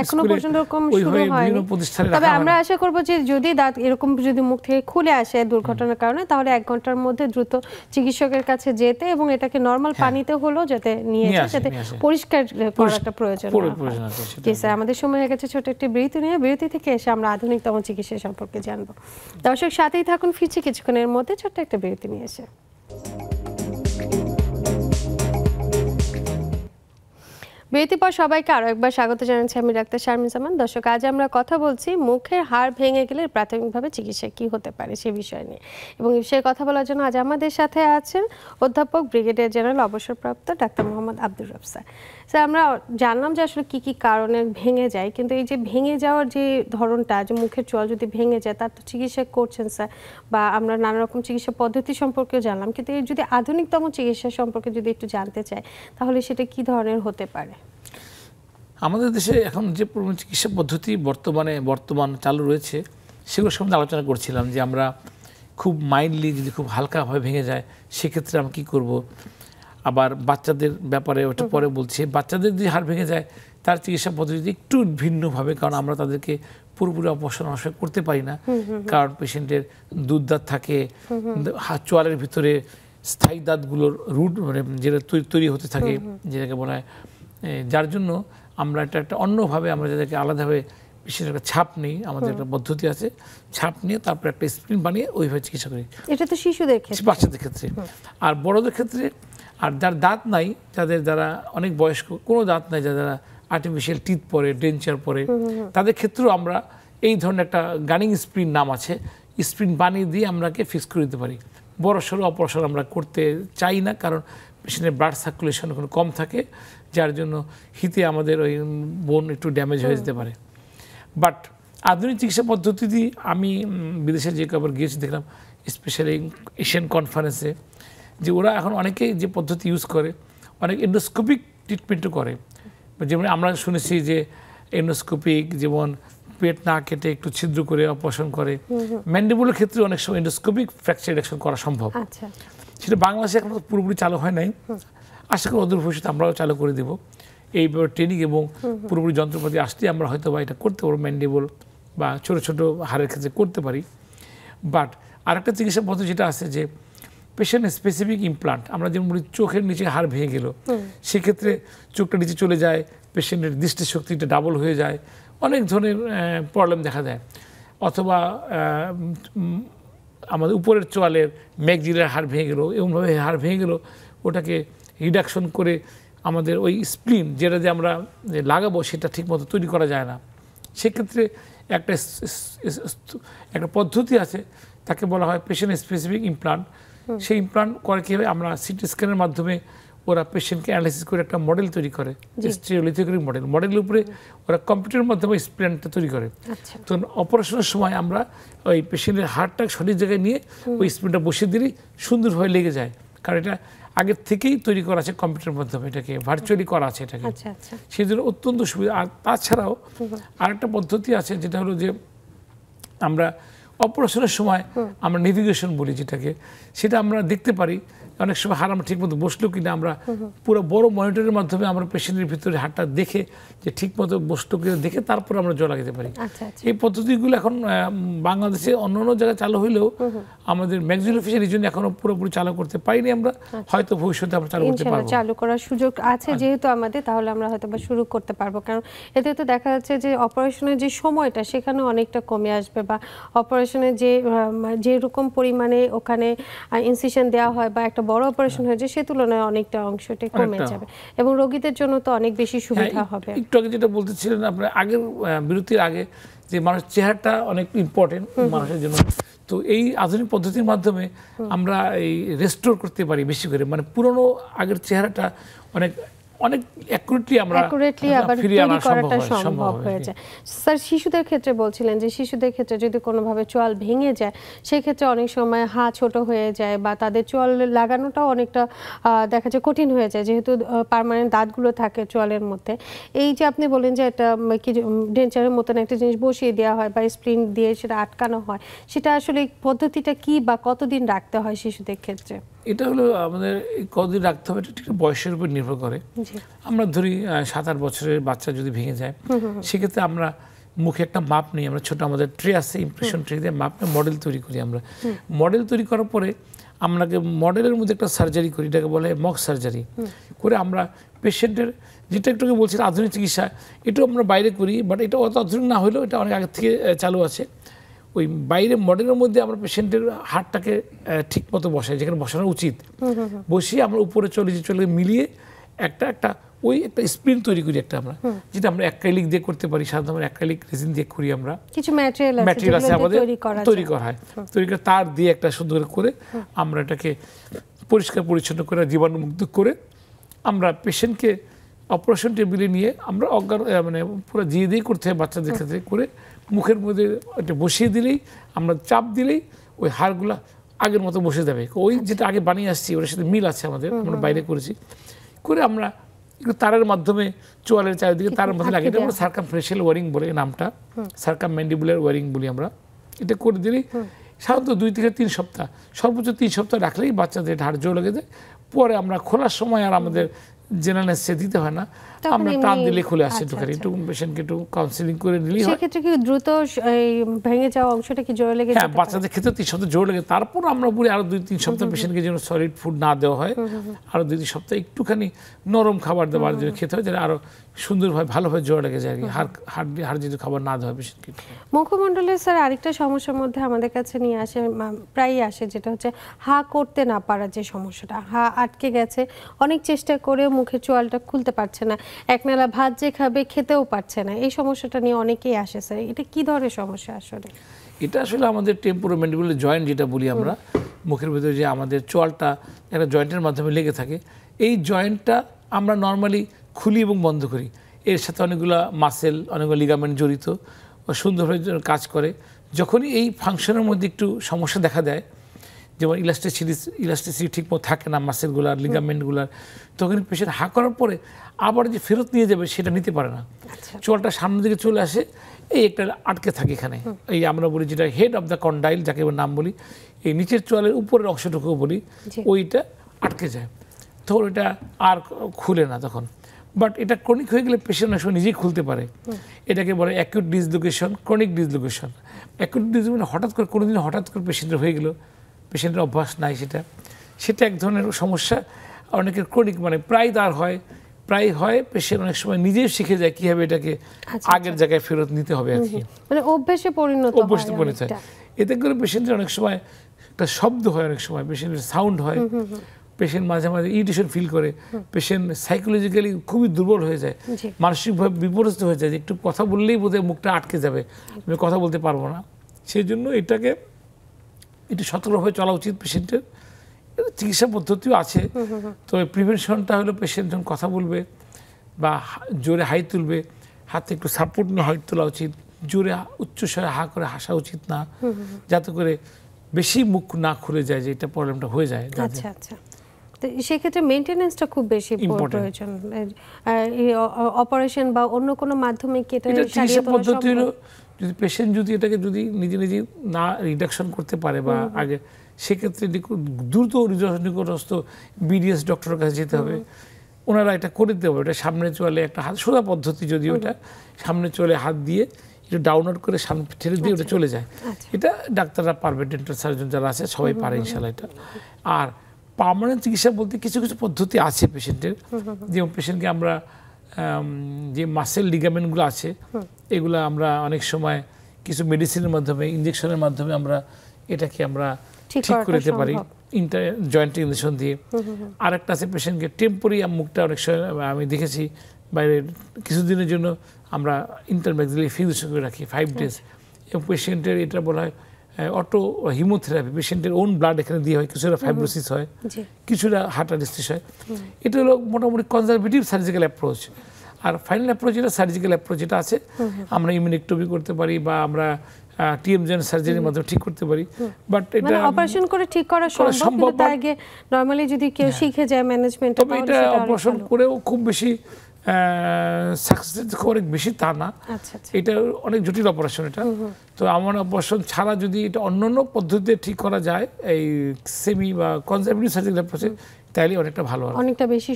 বিভিন্ন প্রতিষ্ঠানে তবে আমরা আশা করবো যে যদি দাঁত এরকম যদি মুখ থেকে খুলে আসে দুর্ঘটনার কারণে, তাহলে 1 ঘন্টার মধ্যে দ্রুত চিকিৎসকের কাছে যেতে এবং এটাকে নরমাল পানিতে হলো যাতে নিয়ে যাতে পরিষ্কার করার একটা প্রয়োজন আছে। স্যার, আমাদের সময় হয়ে গেছে ছোট একটি বিরতি নিয়ে, বিরতি থেকে এসে আমরা আধুনিকতম চিকিৎসা সম্পর্কে জানবো। দর্শক সাথেই থাকুন, ফিরছি কিছুক্ষণের মধ্যে ছোট্ট একটা বিরতি নিয়ে এসে। বিরতির পর সবাইকে আরও একবার স্বাগত জানাচ্ছি, আমি ডাক্তার শারমিন জামান। দর্শক, আজ আমরা কথা বলছি মুখের হাড় ভেঙে গেলে প্রাথমিকভাবে চিকিৎসা কি হতে পারে সে বিষয় নিয়ে, এবং এই বিষয়ে কথা বলার জন্য আজ আমাদের সাথে আছেন অধ্যাপক ব্রিগেডিয়ার জেনারেল অবসরপ্রাপ্ত ডাক্তার মোহাম্মদ আব্দুর রব স্যার। স্যার, আমরা জানলাম যে আসলে কি কি কারণে ভেঙে যায়, কিন্তু এই যে ভেঙে যাওয়ার যে ধরনটা, যে মুখের চোয়াল যদি ভেঙে যায় তার তো চিকিৎসা করছেন স্যার, বা আমরা নানা রকম চিকিৎসা পদ্ধতি সম্পর্কেও জানলাম, কিন্তু এই যদি আধুনিকতম চিকিৎসা সম্পর্কে যদি একটু জানতে চাই, তাহলে সেটা কি ধরনের হতে পারে? আমাদের দেশে এখন যে চিকিৎসা পদ্ধতি বর্তমান চালু রয়েছে সেগুলোর সম্বন্ধে আলোচনা করছিলাম, যে আমরা খুব মাইল্ডলি যদি খুব হালকাভাবে ভেঙে যায় সেক্ষেত্রে আমরা কী করব। আবার বাচ্চাদের ব্যাপারে ওটা পরে বলছি, বাচ্চাদের যদি হাড় ভেঙে যায় তার চিকিৎসা পদ্ধতি একটু ভিন্নভাবে, কারণ আমরা তাদেরকে পুরোপুরি অপারেশন করতে পারি না, কারণ পেশেন্টের দুধ দাঁত থাকে, চোয়ালের ভিতরে স্থায়ী দাঁতগুলোর রুট মানে যেটা তৈরি হতে থাকে, যেটাকে বলা হয়, যার জন্য আমরা একটা অন্যভাবে আমরা যাদেরকে আলাদাভাবে বিশেষ একটা ছাপ নিই, আমাদের একটা পদ্ধতি আছে, ছাপ নিয়ে তারপর একটা স্প্রিন বানিয়ে ওইভাবে চিকিৎসা করি। এটা তো শিশুদের ক্ষেত্রে, বাচ্চাদের ক্ষেত্রে। আর বড়দের ক্ষেত্রে, আর যার দাঁত নাই, যারা অনেক বয়স্ক, কোনো দাঁত নাই, যারা আর্টিফিশিয়াল টিথ পরে, ডেঞ্চার পরে, তাদের ক্ষেত্রেও আমরা এই ধরনের একটা গানিং স্প্রিন নাম আছে, স্প্রিন বানিয়ে দিয়ে আমরাকে ফিক্স করে দিতে পারি। বড় সড়ো অপারেশন আমরা করতে চাই না, কারণ পেশেন্টের ব্লাড সার্কুলেশন কোনো কম থাকে, যার জন্য হিতে আমাদের ওই বোন একটু ড্যামেজ হয়ে যেতে পারে। বাট আধুনিক চিকিৎসা পদ্ধতি আমি বিদেশে যে কবার গিয়েছি দেখলাম, স্পেশালি এশিয়ান কনফারেন্সে, যে ওরা এখন অনেকেই যে পদ্ধতি ইউজ করে, অনেক এন্ডোস্কোপিক ট্রিটমেন্টও করে। যেমন আমরা শুনেছি যে এন্ডোস্কোপিক, যেমন পেট না কেটে একটু ছিদ্র করে অপারেশন করে। ম্যান্ডিবুলের ক্ষেত্রে অনেক সময় এন্ডোস্কোপিক ফ্র্যাকচার রিডাকশন করা সম্ভব। সেটা বাংলাদেশে এখন পুরোপুরি চালু হয় নাই, আশা করি অদূর ভবিষ্যতে আমরাও চালু করে দেবো এই ট্রেনিং, এবং পুরোপুরি যন্ত্রপাতি আসলে আমরা হয়তো বা এটা করতে পারবো, ম্যান্ডিবল বা ছোটো ছোটো হাড়ের ক্ষেত্রে করতে পারি। বাট আরেকটা চিকিৎসা পদ্ধতি যেটা আছে, যে পেশেন্ট স্পেসিফিক ইমপ্লান্ট, আমরা যেমন বলি চোখের নিচে হাড় ভেঙে গেল, সেক্ষেত্রে চোখটা নিচে চলে যায়, পেশেন্টের দৃষ্টিশক্তিটা ডাবল হয়ে যায়, অনেক ধরনের প্রবলেম দেখা দেয়। অথবা আমাদের উপরের চোয়ালের ম্যাগজিলের হাড় ভেঙে গেলো, এমনভাবে হাড় ভেঙে গেলো, ওটাকে রিডাকশন করে আমাদের ওই স্প্লিন যেটা দিয়ে আমরা লাগাবো সেটা ঠিকমতো তৈরি করা যায় না। সেক্ষেত্রে একটা পদ্ধতি আছে, তাকে বলা হয় পেশেন্ট স্পেসিফিক ইমপ্লান্ট। সেই ইমপ্লান্ট করে কীভাবে, আমরা সিটি স্ক্যানের মাধ্যমে ওরা পেশেন্টকে অ্যানালাইসিস করে একটা মডেল তৈরি করে, স্টিরিওলিথোগ্রাফি মডেল। মডেলের উপরে ওরা কম্পিউটারের মাধ্যমে স্প্লিনটা তৈরি করে। তো অপারেশনের সময় আমরা ওই পেশেন্টের হাড়টা সঠিক জায়গায় নিয়ে ওই স্প্লিনটা বসিয়ে দিলেই সুন্দরভাবে লেগে যায়, কারণ এটা আগের থেকেই তৈরি করা আছে কম্পিউটারের মাধ্যমে, এটাকে ভার্চুয়ালি করা আছে এটাকে। সেই জন্য অত্যন্ত সুবিধা। আর তাছাড়াও আরেকটা পদ্ধতি আছে, যেটা হলো যে আমরা অপারেশনের সময় আমরা নেভিগেশন বলি যেটাকে, সেটা আমরা দেখতে পারি অনেক সময় হাড় আমরা ঠিকমতো বসলো কিনা, আমরা পুরো বড় মনিটরের মাধ্যমে আমরা পেশেন্টের ভিতরে হাড়টা দেখে যে ঠিকমতো বসলো কিনা দেখে তারপর আমরা জল লাগাতে পারি। এই পদ্ধতিগুলো এখন বাংলাদেশে অন্য অন্য জায়গায় চালু হইলেও আমাদের ম্যাক্সিলোফেশিয়াল রিজনে এখনো পুরোপুরি চালু করতে পারিনি আমরা, হয়তো ভবিষ্যতে আমরা চালু করতে পারবো। চালু করার সুযোগ আছে যেহেতু আমাদের, তাহলে আমরা হয়তো বা শুরু করতে পারবো, কারণ এতে তো দেখা যাচ্ছে যে অপারেশনের যে সময়টা সেখানে অনেকটা কমে আসবে, বা অপারেশনের যেরকম পরিমাণে ওখানে ইনসিশন দেওয়া হয় বা একটা বড় অপারেশন হয়ে যায়, সে তুলনায় অনেকটা অংশটা কমে যাবে, এবং রোগীদের জন্য তো অনেক বেশি সুবিধা হবে। একটু আগে যেটা বলতেছিলেন আপনার আগের বিরতির আগে, যে মানুষের চেহারাটা অনেক ইম্পর্টেন্ট মানুষের জন্য। তো এই আধুনিক পদ্ধতির মাধ্যমে আমরা এই রেস্টোর করতে পারি বেশি করে, মানে পুরনো আগের চেহারাটা অনেক অ্যাকুরেটলি আবার তৈরি করাটা সম্ভব হয়ে যায়। স্যার, শিশুদের ক্ষেত্রে বলছিলেন যে শিশুদের ক্ষেত্রে যদি কোনোভাবে চোয়াল ভেঙে যায় সেক্ষেত্রে অনেক সময় হা ছোট হয়ে যায় বা তাদের চোয়াল লাগানোটাও অনেকটা দেখা যায় কঠিন হয়ে যায়, যেহেতু পার্মানেন্ট দাঁতগুলো থাকে চোয়ালের মধ্যে। এই যে আপনি বলেন যে এটা কি ডেঞ্চারের মতন একটা জিনিস বসিয়ে দেওয়া হয় বা স্প্রিং দিয়ে সেটা আটকানো হয়, সেটা আসলে পদ্ধতিটা কি বা কতদিন রাখতে হয় শিশুদের ক্ষেত্রে? এটা হলো আমাদের কতদিন রাখতে হবে, এটা ঠিক বয়সের উপর নির্ভর করে। আমরা ধরি 7-8 বছরের বাচ্চা যদি ভেঙে যায়, সেক্ষেত্রে আমরা মুখে একটা মাপ নিই, আমরা ছোট আমাদের ট্রে আছে, ইমপ্রেশন ট্রে দিয়ে মাপ মডেল তৈরি করি। আমরা মডেল তৈরি করার পরে আমরাকে মডেলের মধ্যে একটা সার্জারি করি, এটাকে বলে মক সার্জারি করে আমরা পেশেন্টের, যেটা একটুকে বলছি আধুনিক চিকিৎসা, এটাও আমরা বাইরে করি, বাট এটা অত আধুনিক না হলেও এটা অনেক আগে থেকে চালু আছে। ওই বাইরে মডেলের মধ্যে আমরা পেশেন্টের হাড়টাকে ঠিক মতো বসাই, যেখানে বসানো উচিত, বসিয়ে আমরা উপরে চলে মিলিয়ে একটা স্প্রিন তৈরি করি একটা আমরা, যেটা আমরা অ্যাক্রিলিক দিয়ে করতে পারি। সাধারণত আমরা অ্যাক্রিলিক রেজিন দিয়ে করি, আমরা কিছু ম্যাটেরিয়াল আছে আমাদের তৈরি করা হয়, তৈরি করে তার দিয়ে একটা সুন্দর করে আমরা এটাকে পরিষ্কার পরিচ্ছন্ন করে জীবাণুমুক্ত করে আমরা পেশেন্টকে অপারেশন টেবিলে নিয়ে আমরা অজ্ঞান মানে পুরো জিয়ে দিয়ে করতে হয় বাচ্চাদের ক্ষেত্রে, করে মুখের মধ্যে এটা বসিয়ে দিলেই, আমরা চাপ দিলেই ওই হাড়গুলা আগের মতো বসে যাবে। ওই যেটা আগে বানিয়ে আসছি ওর সাথে মিল আছে আমাদের, আমরা বাইরে করেছি করে আমরা একটু তারের মাধ্যমে চোয়ালের চারিদিকে তারের মধ্যে লাগে, এটা আমরা সার্কামফেশিয়াল ওয়ারিং বলে নামটা, সার্কামম্যান্ডিবুলার ওয়ারিং বলি আমরা। এটা করে দিলেই সাধারণত 2 থেকে 3 সপ্তাহ, সর্বোচ্চ 3 সপ্তাহ রাখলেই বাচ্চাদের হাড় জোর লেগে যায়। পরে আমরা খোলার সময় আর আমাদের জেনারেল দিতে হয় না, আমরা টান দিলে খুলে আসছে। একটু পেশেন্টকে একটু কাউন্সিলিং করে নিলেই হয়। সেক্ষেত্রে কি দ্রুত ভেঙে যাওয়া অংশটা কি জোরে লেগে যায়? হ্যাঁ, বাচ্চাদের ক্ষেত্রে 3 সপ্তাহ জোর লেগে, তারপর আমরা বলি আরো 2-3 সপ্তাহ পেশেন্টকে যেন সলিড ফুড না দেওয়া হয়, আরো 2-3 সপ্তাহ একটুখানি নরম খাবার দেওয়ার জন্য খেতে হয়, যেটা আরো সুন্দরভাবে ভালোভাবে জোর লেগে যায়। হাড় যদি খাবার না দেওয়া হয় পেশেন্টকে। মুখমণ্ডলের স্যার আরেকটা সমস্যার মধ্যে আমাদের কাছে নিয়ে আসে, প্রায়ই আসে, যেটা হচ্ছে হা করতে না পারার যে সমস্যাটা। হা আটকে গেছে, অনেক চেষ্টা করেও মুখের চোয়ালটা খুলতে পারছে না, একনালা ভাত যে খাবে খেতেও পারছে না। এই সমস্যাটা নিয়ে অনেকেই আসে স্যার, এটা কি ধরনের সমস্যা আসলে? এটা আসলে আমাদের টেম্পোরোম্যান্ডিবুলার জয়েন্ট যেটা বলি আমরা, মুখের ভিতরে যে আমাদের চোয়ালটা একটা জয়েন্টের মাধ্যমে লেগে থাকে, এই জয়েন্টটা আমরা নর্মালি খুলি এবং বন্ধ করি। এর সাথে অনেকগুলো মাসেল, অনেকগুলো লিগামেন্ট জড়িত, সুন্দরভাবে কাজ করে। যখনই এই ফাংশনের মধ্যে একটু সমস্যা দেখা দেয়, যেমন ইলাস্টিসিটি ঠিকমতো থাকে না মাসেলগুলার, লিগামেন্টগুলার, তখন পেশেন্ট হা করার পরে আবার যে ফেরত নিয়ে যাবে সেটা নিতে পারে না। চোয়ালটা সামনের দিকে চলে আসে, এই একটা আটকে থাকে এখানে। এই আমরা বলি যেটা হেড অফ দ্য কন্ডাইল, যাকে নাম বলি, এই নিচের চোয়ালের উপরের অংশটুকু বলি, ওইটা আটকে যায়, তখন ওইটা আর খুলে না তখন। বাট এটা ক্রনিক হয়ে গেলে পেশেন্ট অনেক সময় নিজেই খুলতে পারে। এটাকে বলে acute dislocation, chronic dislocation. Acute dislocation হঠাৎ করে কোনোদিন হঠাৎ করে পেশেন্টের হয়ে গেল, পেশেন্টের অভ্যাস নাই, সেটা এক ধরনের সমস্যা। অনেকের ক্রনিক মানে প্রায় হয়, পেশেন্ট অনেক সময় নিজেই শিখে যায় কীভাবে এটাকে আগের জায়গায় ফেরত নিতে হবে আর কি, মানে অভ্যাসে পরিণত হয়। এতে করে পেশেন্টের অনেক সময় একটা শব্দ হয়, অনেক সময় পেশেন্টের সাউন্ড হয়, পেশেন্ট মাঝে মাঝে ইরিটেশন ফিল করে, পেশেন্ট সাইকোলজিক্যালি খুবই দুর্বল হয়ে যায়, মানসিকভাবে বিপর্যস্ত হয়ে যায়, যে একটু কথা বললেই বোধহয় মুখটা আটকে যাবে, আমি কথা বলতে পারবো না। সেই জন্য এটাকে একটু সতর্কভাবে চলা উচিত পেশেন্টের। চিকিৎসা পদ্ধতিও আছে, তবে প্রিভেনশনটা হলো পেশেন্ট যখন কথা বলবে বা জোরে হাই তুলবে, হাতে একটু সাপোর্ট নিয়ে হাই তোলা উচিত, জোরে উচ্চস্বরে হা করে হাসা উচিত না, যাতে করে বেশি মুখ না খুলে যায়, যে এটা প্রবলেমটা হয়ে যায়। আচ্ছা আচ্ছা, তো সেক্ষেত্রে মেইনটেনেন্সটা খুব বেশি প্রয়োজন। অপারেশন বা অন্য কোনো মাধ্যমে কি এটা চিকিৎসা পদ্ধতি হলো, যদি পেশেন্ট যদি এটাকে নিজে না রিডাকশন করতে পারে বা আগে, সেক্ষেত্রে দ্রুত নিকটস্থ বিডিএস ডক্টরের কাছে যেতে হবে, ওনারা এটা করে দিতে হবে। এটা সামনে চলে একটা হাত সোজা পদ্ধতি, যদি ওটা সামনে চলে হাত দিয়ে একটু ডাউনলোড করে সামনে ঠেলে দিয়ে ওটা চলে যায়, এটা ডাক্তাররা পারবে, ডেন্টাল সার্জন যারা আছে সবাই পারে ইনশাল্লাহ এটা। আর পার্মানেন্ট চিকিৎসা বলতে কিছু কিছু পদ্ধতি আছে পেশেন্টের, যেমন পেশেন্টকে আমরা যে মাসেল লিগামেন্টগুলো আছে, এগুলো আমরা অনেক সময় কিছু মেডিসিনের মাধ্যমে, ইঞ্জেকশনের মাধ্যমে আমরা এটাকে আমরা ঠিক করে দিতে পারি, জয়েন্ট ইঞ্জেকশন দিয়ে। আরেকটা আছে পেশেন্টকে টেম্পোরারি মুখটা অনেক সময় আমি দেখেছি বাইরে কিছুদিনের জন্য আমরা ইন্টারম্যাক্সিলারি ফিক্সেশন করে রাখি 5 days, এবং পেশেন্টের এটা বলা হয় অটো হিমোথেরাপি, পেশেন্টের ওন ব্লাড এখানে দিয়ে হয়, কিছুটা ফাইব্রোসিস হয়, কিছুটা হার্ট অ্যানেস্থেসিস হয়। এটা হলো মোটামুটি কনজারভেটিভ সার্জিক্যাল অ্যাপ্রোচ। আর ফাইনাল অ্যাপ্রোচ যেটা সার্জিক্যাল অ্যাপ্রোচ যেটা আছে, আমরা ইমিউনেক্টমি করতে পারি বা আমরা টিএমজেন সার্জারির মাধ্যমে ঠিক করতে পারি। বাট এটা অপারেশন করে ঠিক করা সম্ভব, কিন্তু তার আগে নরমালি যদি কেউ শিখে যায় ম্যানেজমেন্ট, তবে এটা অপারেশন করেও খুব বেশি সাকসেস অনেক বেশি তা না। এটা অনেক জটিল অপারেশন এটা। তো আমার অপারেশন ছাড়া যদি এটা অন্যান্য পদ্ধতিতে ঠিক করা যায়, এই সেমি বা কনজারভেটিভ সার্জিক্যাল অ্যাপ্রোচে, তাহলে অনেকটা ভালো হবে, অনেকটা বেশি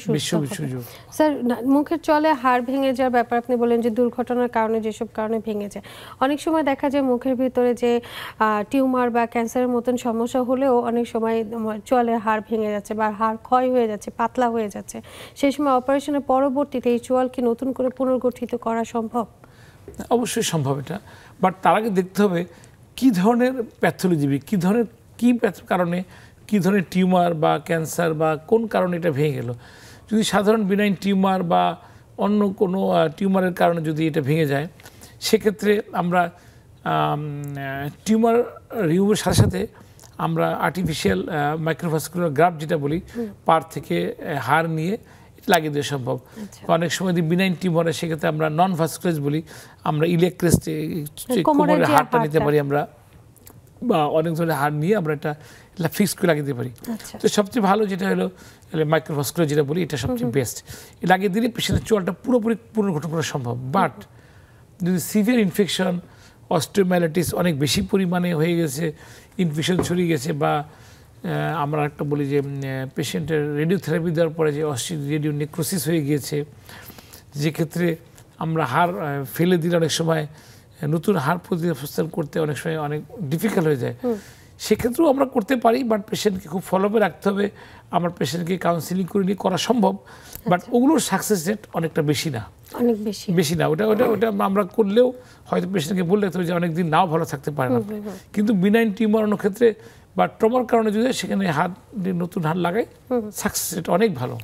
সুযোগ। স্যার, মুখের চলে হাড় ভেঙে যাওয়ার ব্যাপার আপনি বলেন যে দুর্ঘটনার কারণে, যেসব কারণে ভেঙে যায়, অনেক সময় দেখা যায় মুখের ভিতরে যে টিউমার বা ক্যান্সারের মতন সমস্যা হলেও অনেক সময় চোয়ালের হাড় ভেঙে যাচ্ছে বা হাড় ক্ষয় হয়ে যাচ্ছে, পাতলা হয়ে যাচ্ছে। সেই সময় অপারেশনের পরবর্তীতে এই চোয়ালকে নতুন করে পুনর্গঠিত করা সম্ভব? অবশ্যই সম্ভব এটা, বাট তার আগে দেখতে হবে কী ধরনের প্যাথোলজি, কী ধরনের কারণে, কী ধরনের টিউমার বা ক্যান্সার বা কোন কারণে এটা ভেঙে গেল। যদি সাধারণ বিনাইন টিউমার বা অন্য কোনো টিউমারের কারণে যদি এটা ভেঙে যায়, সেক্ষেত্রে আমরা টিউমার রিমুভের সাথে সাথে আমরা আর্টিফিশিয়াল মাইক্রোভাস্কুলার গ্রাফট যেটা বলি, পার থেকে হাড় নিয়ে লাগিয়ে দেওয়া সম্ভব। অনেক সময় যদি বিনাইন টিউমার হয়, সেক্ষেত্রে আমরা নন ভাস্কুলার বলি, আমরা ইলেকট্রিসিটি কোমরের হাড়টা নিতে পারি আমরা, বা অনেক ধরনের হাড় নিয়ে আমরা এটা ফিক্স করে লাগিয়ে দিতে পারি। তো সবচেয়ে ভালো যেটা হলো মাইক্রোভাস্কুলার যেটা বলি, এটা সবচেয়ে বেস্ট। লাগিয়ে দিলে পেশেন্টের চোয়ালটা পুরোপুরি পুনর্গঠন করা সম্ভব। বাট যদি সিভিয়ার ইনফেকশন, অস্টিওমাইলাইটিস অনেক বেশি পরিমাণে হয়ে গেছে, ইনফেকশন ছড়িয়ে গেছে, বা আমরা একটা বলি যে পেশেন্টের রেডিওথেরাপি দেওয়ার পরে যে রেডিও নেক্রোসিস হয়ে গিয়েছে, যে ক্ষেত্রে আমরা হাড় ফেলে দিলে অনেক সময় নতুন হাড় প্রতিস্থাপন করতে অনেক সময় অনেক ডিফিকাল্ট হয়ে যায়, সেক্ষেত্রেও আমরা করতে পারি। বাট পেশেন্টকে খুব ফলোআপে রাখতে হবে, আমার পেশেন্টকে কাউন্সিলিং করে নিয়ে করা সম্ভব, বাট ওগুলোর সাকসেস রেট অনেকটা বেশি না, অনেক বেশি না। ওটা আমরা করলেও হয়তো পেশেন্টকে বলে রাখতে হবে যে অনেকদিন নাও ভালো থাকতে পারে না। কিন্তু বিনাইন টিউমার অন্য ক্ষেত্রে বা ট্রমার কারণে যদি সেখানে নতুন হাড় লাগাই, সাকসেস রেট অনেক ভালো,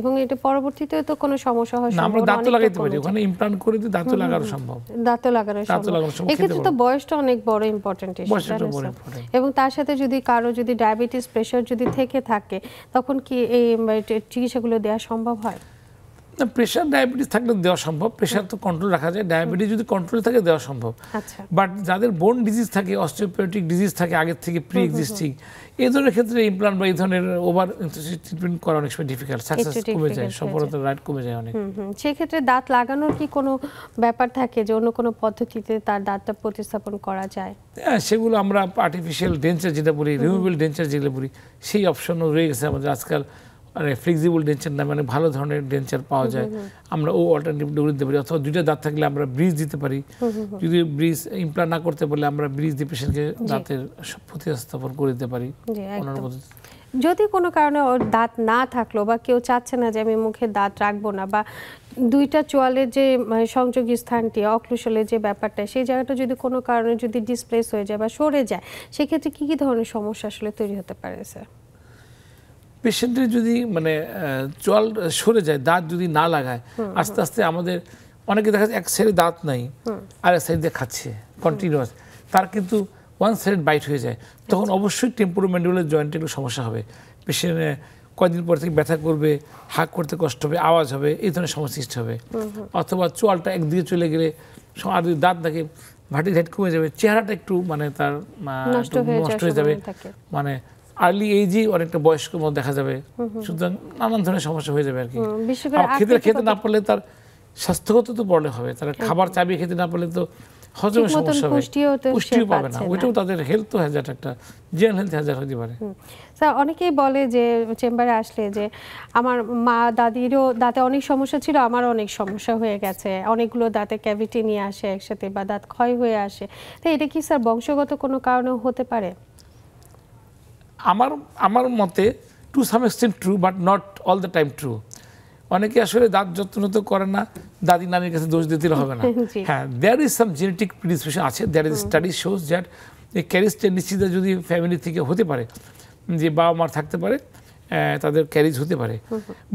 এবং এটা পরবর্তীতে তো কোনো সমস্যা হয় না, আমরা দাঁতও লাগাইতে পারি, ওখানে ইমপ্লান্ট করে দিয়ে দাঁতও লাগানো সম্ভব, দাঁতও লাগানো সম্ভব। এক্ষেত্রে তো বয়সটা অনেক বড় ইম্পর্টেন্ট ইস্যু, এবং তার সাথে যদি কারো যদি ডায়াবেটিস, প্রেশার যদি থেকে থাকে, তখন কি এই চিকিৎসাগুলো দেওয়া সম্ভব হয়? না, প্রেশার ডায়াবেটিস থাকলে দেওয়া সম্ভব, প্রেশার তো কন্ট্রোল রাখা যায়, ডায়াবেটিস যদি কন্ট্রোলে থাকে দেওয়া সম্ভব। বাট যাদের বোন ডিজিজ থাকে, অস্টিওপোরোটিক ডিজিজ থাকে আগের থেকে প্রি এক্সিস্টিং, এই ধরনের ক্ষেত্রে ইমপ্লান্ট বা এই ধরনের ওভার ট্রিটমেন্ট করা অনেক সময় ডিফিকাল্ট, সাকসেস কমে যায়, সফলতার রাইট কমে যায় অনেক। সেই ক্ষেত্রে দাঁত লাগানোর কি কোনো ব্যাপার থাকে যে অন্য কোনো পদ্ধতিতে তার দাঁতটা প্রতিস্থাপন করা যায়? হ্যাঁ, সেগুলো আমরা আর্টিফিশিয়াল ডেঞ্চার যেটা বলি, রিমুভেবল ডেঞ্চার যেগুলো বলি, সেই অপশনও রয়ে গেছে আমাদের আজকাল। ফ্লেক্সিবল ডেঞ্চার না, মানে ভালো ধরনের ডেঞ্চার পাওয়া যায়, আমরা ও অল্টারনেটিভ দিতে পারি। অথবা দুইটা দাঁত থাকলে আমরা ব্রিজ দিতে পারি, যদি ব্রিজ ইমপ্লান্ট না করতে পারলে আমরা ব্রিজ দিয়ে পেশেন্টকে দাঁতের প্রতিস্থাপন করে দিতে পারি। যদি কোনো কারণে ওর দাঁত না থাকলো, বা কেউ চাচ্ছে না যে আমি মুখে দাঁত রাখবো না, বা দুইটা চোয়ালের যে সংযোগী স্থানটি, অক্লুশলের যে ব্যাপারটা, সেই জায়গাটা যদি কোনো কারণে যদি ডিসপ্লেস হয়ে যায় বা সরে যায়, সেক্ষেত্রে কী কী ধরনের সমস্যা আসলে তৈরি হতে পারে স্যার? পেশেন্টের যদি চোয়াল সরে যায়, দাঁত যদি না লাগায়, আস্তে আস্তে আমাদের অনেকে দেখা যায় এক সাইডে দাঁত নাই, আর এক সাইড দিয়ে খাচ্ছে কন্টিনিউয়াস, তার কিন্তু ওয়ান সাইড বাইট হয়ে যায়, তখন অবশ্যই টেম্পোরোম্যান্ডিবুলার জয়েন্টে একটু সমস্যা হবে। পেশেন্ট কয়েকদিন পর থেকে ব্যথা করবে, হাঁক করতে কষ্ট হবে, আওয়াজ হবে, এই ধরনের সমস্যা সৃষ্টি হবে। অথবা চোয়ালটা একদিকে চলে গেলে আর যদি দাঁত থাকে, ভাটির হেড কমে যাবে, চেহারাটা একটু তার নষ্ট হয়ে যাবে, আর্লি এইজেই অনেকটা বয়স্কের মধ্যে দেখা যাবে। সুতরাং নানান ধরনের সমস্যা হয়ে যাবে আর কি। খেতে না পারলে তার স্বাস্থ্যগত তো প্রবলেম হবে, তারা খাবার চাবিয়ে খেতে না পারলে তো হজমের সমস্যা হবে, পুষ্টিও পাবে না, ওইটাও তাদের হেলথ তো হ্যাজার্ড, একটা জেনারেল হেলথ হ্যাজার্ড হতে পারে। স্যার, অনেকেই বলে যে চেম্বারে আসলে যে আমার মা দাদিরও দাঁতে অনেক সমস্যা ছিল, আমারও অনেক সমস্যা হয়ে গেছে, অনেকগুলো দাঁতে ক্যাভিটি নিয়ে আসে একসাথে, বা দাঁত ক্ষয় হয়ে আসে, তো এটা কি স্যার বংশগত কোনো কারণে হতে পারে? আমার মতে to some extent true, but not all the time true. অনেকে আসলে দাঁত যত্ন তো করে না, দাদি নানির কাছে দোষ দিতে হবে না। হ্যাঁ, there is some genetic predisposition আছে, there is study shows that এই ক্যারিজ টেন্ডেন্সিটা যদি ফ্যামিলি থেকে হতে পারে, যে বাবা মার থাকতে পারে, তাদের ক্যারিজ হতে পারে,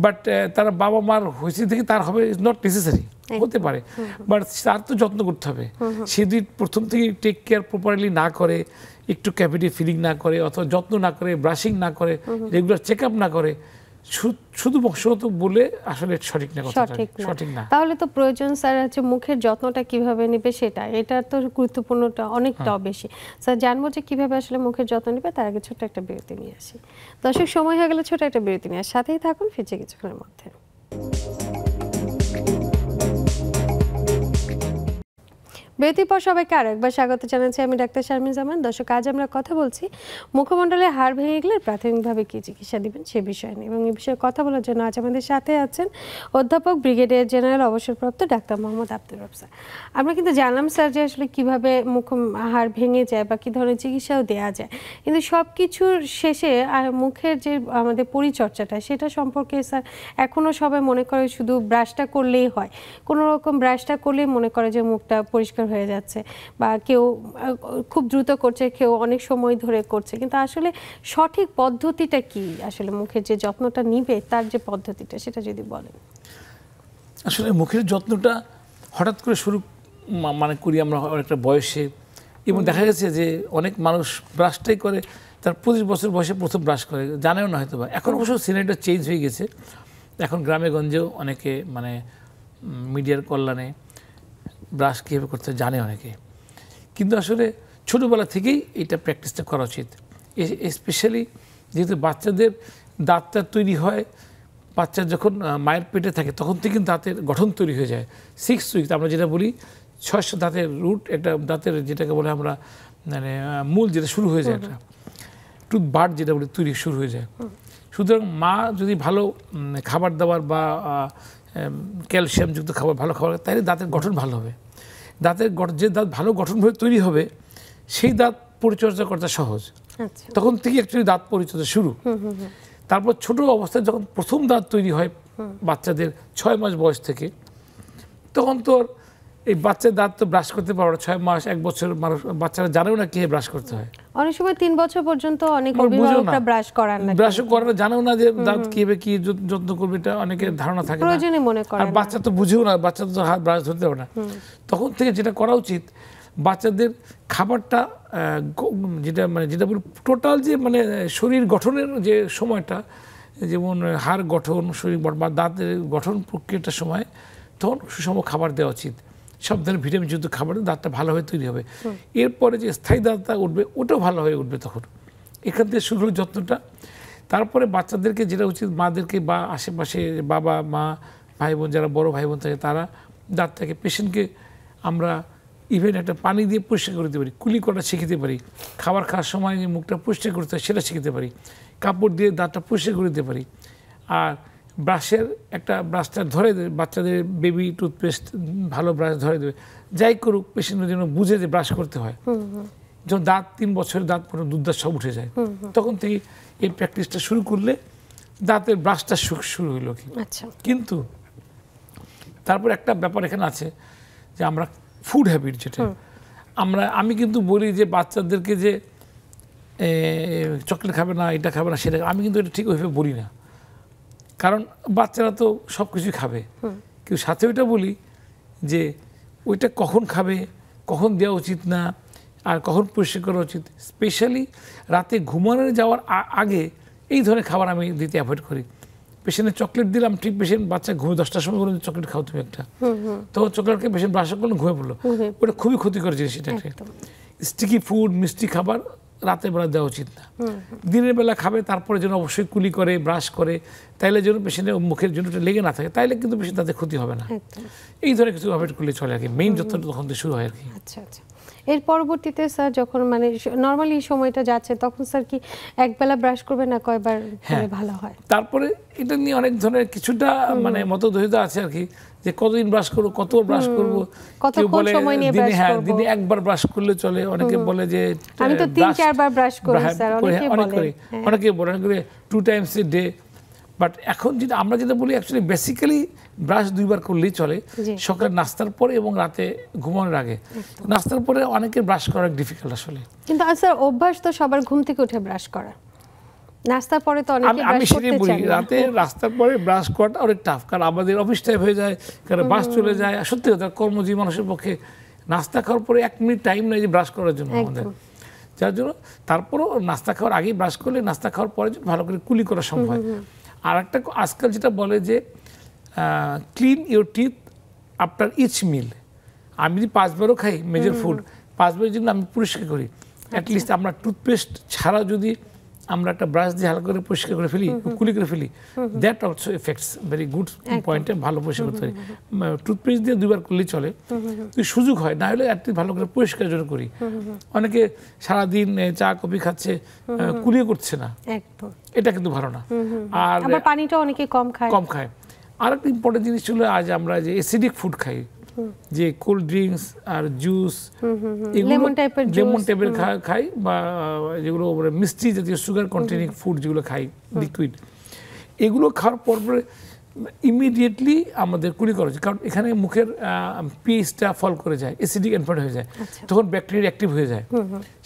বাট তারা বাবা মার হয়েছে থেকে তার হবে ইজ নট নেসেসারি। হতে পারে, বাট তার তো যত্ন করতে হবে। সে যদি প্রথম থেকে টেক কেয়ার প্রপারলি না করে, একটু ক্যাভিটি ফিলিং না করে, অথবা যত্ন না করে, ব্রাশিং না করে, রেগুলার চেক আপ না করে, শুধু বংশগত বলে আসলে সঠিক না, সঠিক না। তাহলে তো প্রয়োজন স্যার হচ্ছে মুখের যত্নটা কিভাবে নেবে সেটা, এটা তো গুরুত্বপূর্ণটা অনেকটাও বেশি। স্যার জানবো যে কিভাবে আসলে মুখের যত্ন নেবে, তার আগে ছোট্ট একটা বিরতি নিয়ে আসি। দর্শক সময় হয়ে গেলে ছোট একটা বিরতি নিয়ে সাথেই থাকুন, ফিরছে কিছুক্ষণের মধ্যে। বিরতির পর সবাইকে আরেকবার স্বাগত জানাচ্ছি, আমি ডাক্তার শারমিন জামান। দর্শক, আজ আমরা কথা বলছি মুখমণ্ডলে হাড় ভেঙে গেলে প্রাথমিকভাবে কি চিকিৎসা দিবেন সে বিষয়ে নিয়ে, এবং এই বিষয়ে কথা বলার জন্য আজ আমাদের সাথে আছেন অধ্যাপক ব্রিগেডিয়ার জেনারেল অবসরপ্রাপ্ত ডাক্তার মোহাম্মদ আব্দুর রব স্যার। আমরা কিন্তু জানলাম স্যার যে আসলে কীভাবে হাড় ভেঙে যায় বা কী ধরনের চিকিৎসাও দেওয়া যায়, কিন্তু সব কিছুর শেষে মুখের যে আমাদের পরিচর্যাটা সেটা সম্পর্কে স্যার এখনও সবাই মনে করে শুধু ব্রাশটা করলেই হয়, কোনো রকম ব্রাশটা করলেই মনে করে যে মুখটা পরিষ্কার হয়ে যাচ্ছে, বা কেউ খুব দ্রুত করছে, কেউ অনেক সময় ধরে করছে, কিন্তু আসলে সঠিক পদ্ধতিটা কি, আসলে মুখের যে যত্নটা নিবে তার যে পদ্ধতিটা সেটা যদি বলেন। আসলে মুখের যত্নটা হঠাৎ করে শুরু করি আমরা অনেকটা বয়সে, এবং দেখা গেছে যে অনেক মানুষ ব্রাশটাই করে তার 25 বছর বয়সে প্রথম ব্রাশ করে, জানেও না হয়তো বা। এখন অবশ্য সিনারিটা চেঞ্জ হয়ে গেছে, এখন গ্রামে গঞ্জেও অনেকে মিডিয়ার কল্যাণে ব্রাশ কীভাবে করতে জানে অনেকে, কিন্তু আসলে ছোটোবেলা থেকেই এটা প্র্যাকটিসটা করা উচিত। স্পেশালি যেহেতু বাচ্চাদের দাঁতটা তৈরি হয়, বাচ্চা যখন মায়ের পেটে থাকে তখন থেকে দাঁতের গঠন তৈরি হয়ে যায়। 6 উইক আমরা যেটা বলি 6 দাঁতের রুট, একটা দাঁতের যেটাকে বলে আমরা মূল যেটা শুরু হয়ে যায়, একটা টুথ বার্ড যেটা বলি তৈরি শুরু হয়ে যায়। সুতরাং মা যদি ভালো খাবার দাবার বা ক্যালসিয়ামযুক্ত খাবার, ভালো খাবার, তাহলে দাঁতের গঠন ভালো হবে। দাঁতের যে দাঁত ভালো গঠনভাবে তৈরি হবে সেই দাঁত পরিচর্যা করতে সহজ। তখন থেকে অ্যাকচুয়ালি দাঁত পরিচর্যা শুরু। তারপর ছোট অবস্থায় যখন প্রথম দাঁত তৈরি হয় বাচ্চাদের 6 মাস বয়স থেকে, তখন তো এই বাচ্চার দাঁত তো ব্রাশ করতে পারবে না। 6 মাস 1 বছর মানুষ বাচ্চারা জানেও না কি ব্রাশ করতে হয়। অনেক সময় 3 বছর পর্যন্ত অনেক অভিভাবকরা ব্রাশ করান না, ব্রাশ করে না, জানেও না যে দাঁত কিভাবে কি যত্ন করবে, এটা অনেকের ধারণা থাকে না, প্রয়োজনই মনে করে। আর বাচ্চা তো বুঝেও না, বাচ্চা তো হাত ব্রাশ ধরতে পারে না। তখন থেকে যেটা করা উচিত, বাচ্চাদের খাবারটা যেটা বলি টোটাল যে শরীর গঠনের যে সময়টা, যেমন হাড় গঠন, শরীর বা দাঁতের গঠন প্রক্রিয়াটার সময়, তখন সুষম খাবার দেওয়া উচিত। সব ধরনের ভিটামিনযুক্ত খাবার, দাঁতটা ভালোভাবে তৈরি হবে। এরপরে যে স্থায়ী দাঁতটা উঠবে ওটাও ভালো হয়ে উঠবে। তখন এখান থেকে শুরু হলো যত্নটা। তারপরে বাচ্চাদেরকে যেটা উচিত, মাদেরকে বা আশেপাশে বাবা মা ভাই বোন, যারা বড় ভাই বোন থাকে, তারা দাঁতটাকে, পেশেন্টকে আমরা ইভেন একটা পানি দিয়ে পরিষ্কার করে দিতে পারি, কুলি করা শিখিতে পারি, খাবার খাওয়ার সময় যে মুখটা পরিষ্কার করতে হয় সেটা শিখতে পারি, কাপড় দিয়ে দাঁতটা পরিষ্কার করে দিতে পারি। আর ব্রাশটা ধরে দেবে, বাচ্চাদের বেবি টুথপেস্ট ভালো ব্রাশ ধরে দেবে, যাই করুক পেশেন্টের জন্য বুঝে যে ব্রাশ করতে হয়। যখন দাঁত 3 বছরের দাঁত পর্যন্ত দুধ সব উঠে যায়, তখন থেকে এই প্র্যাকটিসটা শুরু করলে দাঁতের ব্রাশটা শুরু হইল। কিন্তু তারপর একটা ব্যাপার এখানে আছে যে আমরা ফুড হ্যাবিট, যেটা আমি কিন্তু বলি যে বাচ্চাদেরকে যে চকলেট খাবে না, এটা খাবে না, সেটা, আমি কিন্তু এটা ঠিক ওইভাবে বলি না। কারণ বাচ্চারা তো সব কিছুই খাবে, কিন্তু সাথে ওইটা বলি যে ওইটা কখন খাবে, কখন দেওয়া উচিত না, আর কখন পরিষ্কার করা উচিত। স্পেশালি রাতে ঘুমানো যাওয়ার আগে এই ধরনের খাবার আমি দিতে অ্যাভয়েড করি। পেশেন্টের চকলেট দিলাম, ঠিক পেশেন্ট বাচ্চা ঘুমে 10টার সময় বলুন চকলেট খাও তুমি একটা, তখন চকলেটকে পেশেন্ট ব্রাশ করলে ঘুমে পড়লো, ওটা খুবই ক্ষতিকর জিনিস। এটাকে স্টিকি ফুড, মিষ্টি খাবার রাতের বেলা দেওয়া উচিত না। দিনের বেলা খাবে, তারপরে যেন অবশ্যই কুলি করে ব্রাশ করে, তাইলে যেন পেশেন্টের মুখের জন্য লেগে না থাকে, তাইলে কিন্তু পেশেন্ট তাদের ক্ষতি হবে না। এই ধরনের কিছু অ্যাভয়েড করলে চলে আর কি। মেইন যত্নটা তখন থেকে শুরু হয় আর কি। আচ্ছা আচ্ছা। এর পরবর্তীতে স্যার যখন নর্মালি সময়টা যাচ্ছে, তখন স্যার কি একবেলা ব্রাশ করবে না কয়বার করলে ভালো হয়? তারপরে এটা নিয়ে অনেক ধরনের কিছুটা মতদ্বৈধ আছে আর কি, যে কতদিন ব্রাশ করবো, কত ব্রাশ করবো। কেউ বলে দিনে একবার ব্রাশ করলে চলে, অনেকে বলে যে আমি তো 3-4 বার ব্রাশ করি স্যার, অনেকে বলে 2 times a day। বাট এখন যেটা আমরা যেটা বলি, অ্যাকচুয়ালি বেসিক্যালি ব্রাশ 2 বার করলেই চলে, সকালে নাস্তার পরে এবং রাতে ঘুমানোর আগে। নাস্তার পরে অনেকের ব্রাশ করা ডিফিকাল্ট আসলে। কিন্তু স্যার অভ্যাস তো সবার ঘুম থেকে উঠে ব্রাশ করা, নাস্তার পরে তো অনেকে আমি ব্রাশ সেটাই করতে বলি, চান না। রাতে রাস্তার পরে ব্রাশ করাটা অনেক টাফ, কারণ আমাদের অফিস টাইম হয়ে যায়, কারণ বাস চলে যায়। আর সত্যি কথা, কর্মজীবী মানুষের পক্ষে নাস্তা খাওয়ার পরে 1 মিনিট টাইম নেই যে ব্রাশ করার জন্য আমাদের। যার জন্য তারপরেও নাস্তা খাওয়ার আগেই ব্রাশ করলে নাস্তা খাওয়ার পরে ভালো করে কুলি করা সম্ভব হয়। আর একটা আজকাল যেটা বলে যে clean your teeth after each meal. আমি যদি 5 বারও খাই মেজর ফুড, 5 বারের জন্য আমি পরিষ্কার করি। অ্যাটলিস্ট আমরা টুথপেস্ট ছাড়া যদি আমরা একটা ব্রাশ দিয়ে হালকা করে পরিষ্কার করে ফেলি, কুলি করে ফেলি, that also effects very good পয়েন্টে, ভালো পরিষ্কার করতে পারি। টুথপেস্ট দিয়ে 2 বার করলেই চলে, যদি সুযোগ হয়, না হলে একটু ভালো করে পরিষ্কারের জন্য করি। অনেকে সারাদিন চা কফি খাচ্ছে, কুলিয়ে করছে না, এটা কিন্তু ভালো না। আর পানিটা অনেকে কম খায়। আর একটা ইম্পর্টেন্ট জিনিস ছিল, আজ আমরা যে অ্যাসিডিক ফুড খাই, যে কোল্ড ড্রিঙ্কস আর জুস, লেমন টাইপের খাই, বা যেগুলো মিষ্টি জাতীয় সুগার কন্টেনিং ফুড যেগুলো খাই, লিকুইড, এগুলো খাওয়ার পর ইমিডিয়েটলি আমাদের কুলি করা উচিত। কারণ এখানে মুখের পিএইচটা ফল করে যায়, অ্যাসিডিক এনভায়রনমেন্ট হয়ে যায়, তখন ব্যাকটেরিয়া অ্যাক্টিভ হয়ে যায়।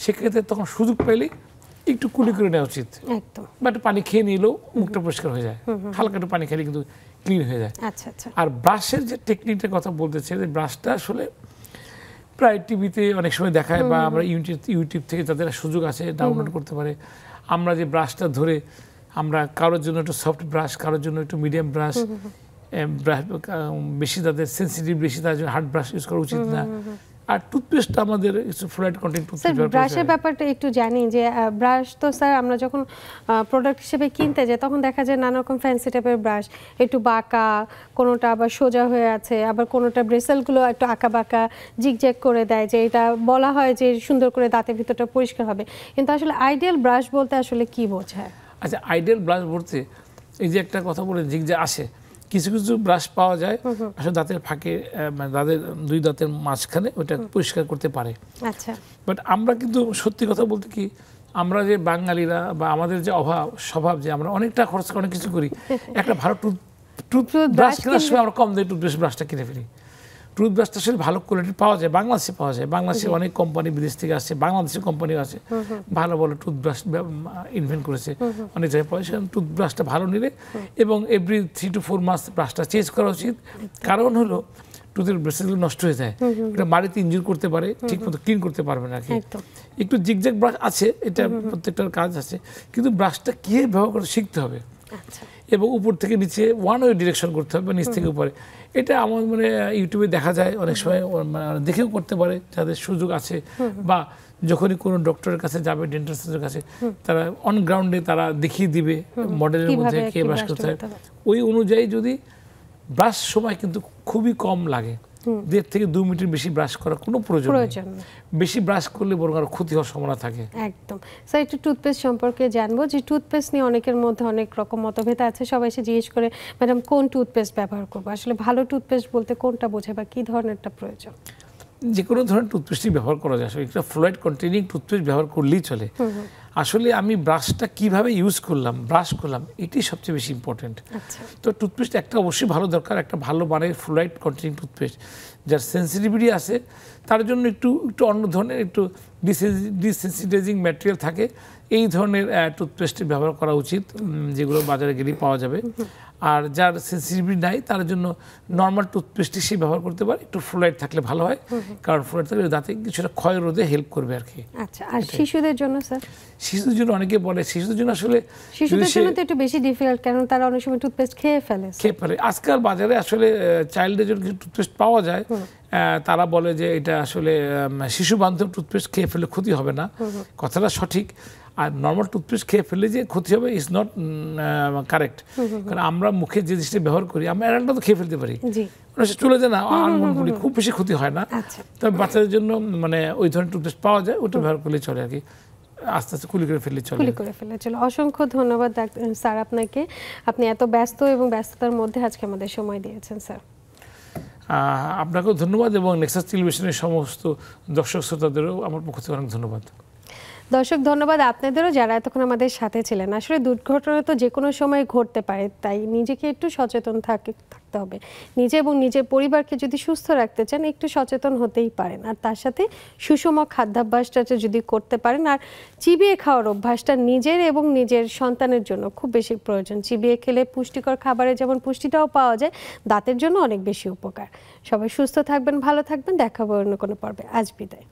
সেক্ষেত্রে তখন সুযোগ পেলে একটু কুলি করে নেওয়া উচিত, বা একটু পানি খেয়ে নিলেও মুখটা পরিষ্কার হয়ে যায়। হালকা একটু পানি খেলে কিন্তু ক্লিন হয়ে যায়। আর ব্রাশের যে টেকনিকটার কথা বলতেছে, যে ব্রাশটা আসলে প্রায় টিভিতে অনেক সময় দেখায়, বা আমরা ইউটিউব থেকে যাদের সুযোগ আছে ডাউনলোড করতে পারে। আমরা যে ব্রাশটা ধরে, আমরা কারোর জন্য একটু সফট ব্রাশ, কারোর জন্য একটু মিডিয়াম ব্রাশ, বেশি তাদের সেন্সিটিভ, বেশি তাদের জন্য হার্ড ব্রাশ ইউজ করা উচিত না। আর টুথপেস্ট আমাদের ফ্লোরাইড কন্টেন্ট টুথপেস্ট। ব্রাশের ব্যাপারটা একটু জানি, যে ব্রাশ তো স্যার আমরা যখন প্রোডাক্ট হিসেবে কিনতে যাই, তখন দেখা যায় নানা রকম ফ্যান্সি টাইপের ব্রাশ, একটু বাঁকা, কোনোটা আবার সোজা হয়ে আছে, আবার কোনোটা ব্রেসেলগুলো একটু আঁকা বাঁকা জিগজ্যাগ করে দেয়, যে এটা বলা হয় যে সুন্দর করে দাঁতের ভিতরটা পরিষ্কার হবে। কিন্তু আসলে আইডিয়াল ব্রাশ বলতে আসলে কি বোঝায়? আচ্ছা, আইডিয়াল ব্রাশ বলতে এই যে একটা কথা বলে জিগজ্যাগ আসে, কিছু কিছু ব্রাশ পাওয়া যায় আসলে দাঁতের ফাঁকে, দাঁতের 2 দাঁতের মাঝখানে ওটা পরিষ্কার করতে পারে। আচ্ছা, বাট আমরা কিন্তু সত্যি কথা বলতে কি, আমরা যে বাঙালিরা, বা আমাদের যে স্বভাব, যে আমরা অনেকটা খরচ করে অনেক কিছু করি, একটা ভালো টুথব্রাশ কেনার সময় আমরা কম দামে টুথব্রাশ ব্রাশটা কিনে ফেলি। টুথব্রাশটা আসলে ভালো কোয়ালিটি পাওয়া যায়, বাংলাদেশে পাওয়া যায়। বাংলাদেশে অনেক কোম্পানি বিদেশ থেকে আসছে, বাংলাদেশের কোম্পানি আছে, ভালো ভালো টুথব্রাশ ইনভেন্ট করেছে, অনেক জায়গায় পাওয়া যায়। টুথব্রাশটা ভালো নিলে, এবং এভরি 3 to 4 মাস ব্রাশটা চেঞ্জ করা উচিত। কারণ হলো টুথের ব্রাশগুলো নষ্ট হয়ে যায়, এটা মাড়িতে ইনজুর করতে পারে, ঠিক মতো ক্লিন করতে পারবে না। একটু জিগজ্যাগ ব্রাশ আছে, এটা প্রত্যেকটার কাজ আছে, কিন্তু ব্রাশটা কীভাবে ব্যবহার করে শিখতে হবে, এবং উপর থেকে নিচে ওয়ান ওয়ে ডিরেকশন করতে হবে, নিচ থেকে উপরে। এটা আমার মানে ইউটিউবে দেখা যায়, অনেক সময় দেখেও করতে পারে যাদের সুযোগ আছে, বা যখনই কোনো ডক্টরের কাছে যাবে, ডেন্টিস্টের কাছে, তারা অন গ্রাউন্ডে তারা দেখিয়ে দিবে মডেলের মধ্যে কে ব্রাশ করতে হয়। ওই অনুযায়ী যদি ব্রাশ সময় কিন্তু খুবই কম লাগে, 1.5 থেকে 2 মিনিটের বেশি ব্রাশ করার কোনো প্রয়োজন নেই। বেশি ব্রাশ করলে বরং আরো ক্ষতি হওয়ার সম্ভাবনা থাকে। একদম। স্যার, একটু টুথপেস্ট সম্পর্কে জানবো, যে টুথপেস্ট নিয়ে অনেকের মধ্যে অনেক রকম মতভেদ আছে। সবাই এসে জিজ্ঞেস করে, ম্যাডাম কোন টুথপেস্ট ব্যবহার করবো? আসলে ভালো টুথপেস্ট বলতে কোনটা বোঝায়, বা কি ধরনেরটা প্রয়োজন? যে কোনো ধরনের টুথপেস্টই ব্যবহার করা যায়, আসলে একটা ফ্লোরাইড কন্টেনিং টুথপেস্ট ব্যবহার করলেই চলে। আসলে আমি ব্রাশটা কিভাবে ইউজ করলাম, ব্রাশ করলাম, এটাই সবচেয়ে বেশি ইম্পর্টেন্ট। তো টুথপেস্ট একটা অবশ্যই ভালো দরকার, একটা ভালো মানের ফ্লোরাইড কন্টেনিং টুথপেস্ট। যার সেন্সিটিভিটি আছে তার জন্য একটু অন্য ধরনের একটু ডিসেন্সিটাইজিং ম্যাটেরিয়াল থাকে, এই ধরনের টুথপেস্ট ব্যবহার করা উচিত, যেগুলো বাজারে গেলেই পাওয়া যাবে। আর যার সেন্সিটিভিটি নাই তার জন্য নর্মাল টুথপেস্টই সে ব্যবহার করতে পারে, একটু ফ্লোরাইড থাকলে ভালো হয়, কারণ ফ্লোরাইড থাকলে দাঁতে কিছুটা ক্ষয় রোধে হেল্প করবে আর কি। আচ্ছা, আর শিশুদের জন্য স্যার? শিশুদের জন্য অনেকে বলে, শিশুদের জন্য আসলে শিশুদের জন্য তো একটু বেশি ডিফিকাল্ট, কারণ তারা অনেক সময় টুথপেস্ট খেয়ে ফেলে। আজকাল বাজারে আসলে চাইল্ডের জন্য কিছু টুথপেস্ট পাওয়া যায়, তারা বলে যে এটা আসলে শিশু বান্ধব টুথপেস্ট, খেয়ে ফেলে ক্ষতি হবে না, কথাটা সঠিক। আর নর্মাল টুথপেস্ট খেয়ে ফেললে যে ক্ষতি হবে ইজ নট কারেক্ট, কারণ আমরা মুখে যে জিনিসটা ব্যবহার করি, আমরা অ্যাডাল্টরা তো খেয়ে ফেলতে পারি, চলে যায় না, আনমনগুলি খুব বেশি ক্ষতি হয় না। তবে বাচ্চাদের জন্য মানে ওই ধরনের টুথপেস্ট পাওয়া যায়, ওটা ব্যবহার করলে চলে আর কি, আস্তে আস্তে কুলি করে ফেললে চলে। অসংখ্য ধন্যবাদ স্যার আপনাকে, আপনি এত ব্যস্ত এবং ব্যস্ততার মধ্যে আজকে আমাদের সময় দিয়েছেন স্যার। আপনাকেও ধন্যবাদ, এবং নেক্সাস টেলিভিশনের সমস্ত দর্শক শ্রোতাদেরও আমার পক্ষ থেকে অনেক ধন্যবাদ। দর্শক ধন্যবাদ আপনাদেরও যারা এতক্ষণ আমাদের সাথে ছিলেন। আসলে দুর্ঘটনা তো যে কোনো সময় ঘটতে পারে, তাই নিজেকে একটু সচেতন থাকতে হবে। নিজে এবং নিজের পরিবারকে যদি সুস্থ রাখতে চান একটু সচেতন হতেই পারেন, আর তার সাথে সুষম খাদ্যাভ্যাসটা যদি করতে পারেন, আর চিবিয়ে খাওয়ার অভ্যাসটা নিজের এবং নিজের সন্তানের জন্য খুব বেশি প্রয়োজন। চিবিয়ে খেলে পুষ্টিকর খাবারে যেমন পুষ্টিটাও পাওয়া যায়, দাঁতের জন্য অনেক বেশি উপকার। সবাই সুস্থ থাকবেন, ভালো থাকবেন, দেখা হবে অন্য কোনো পর্বে। আজ বিদায়।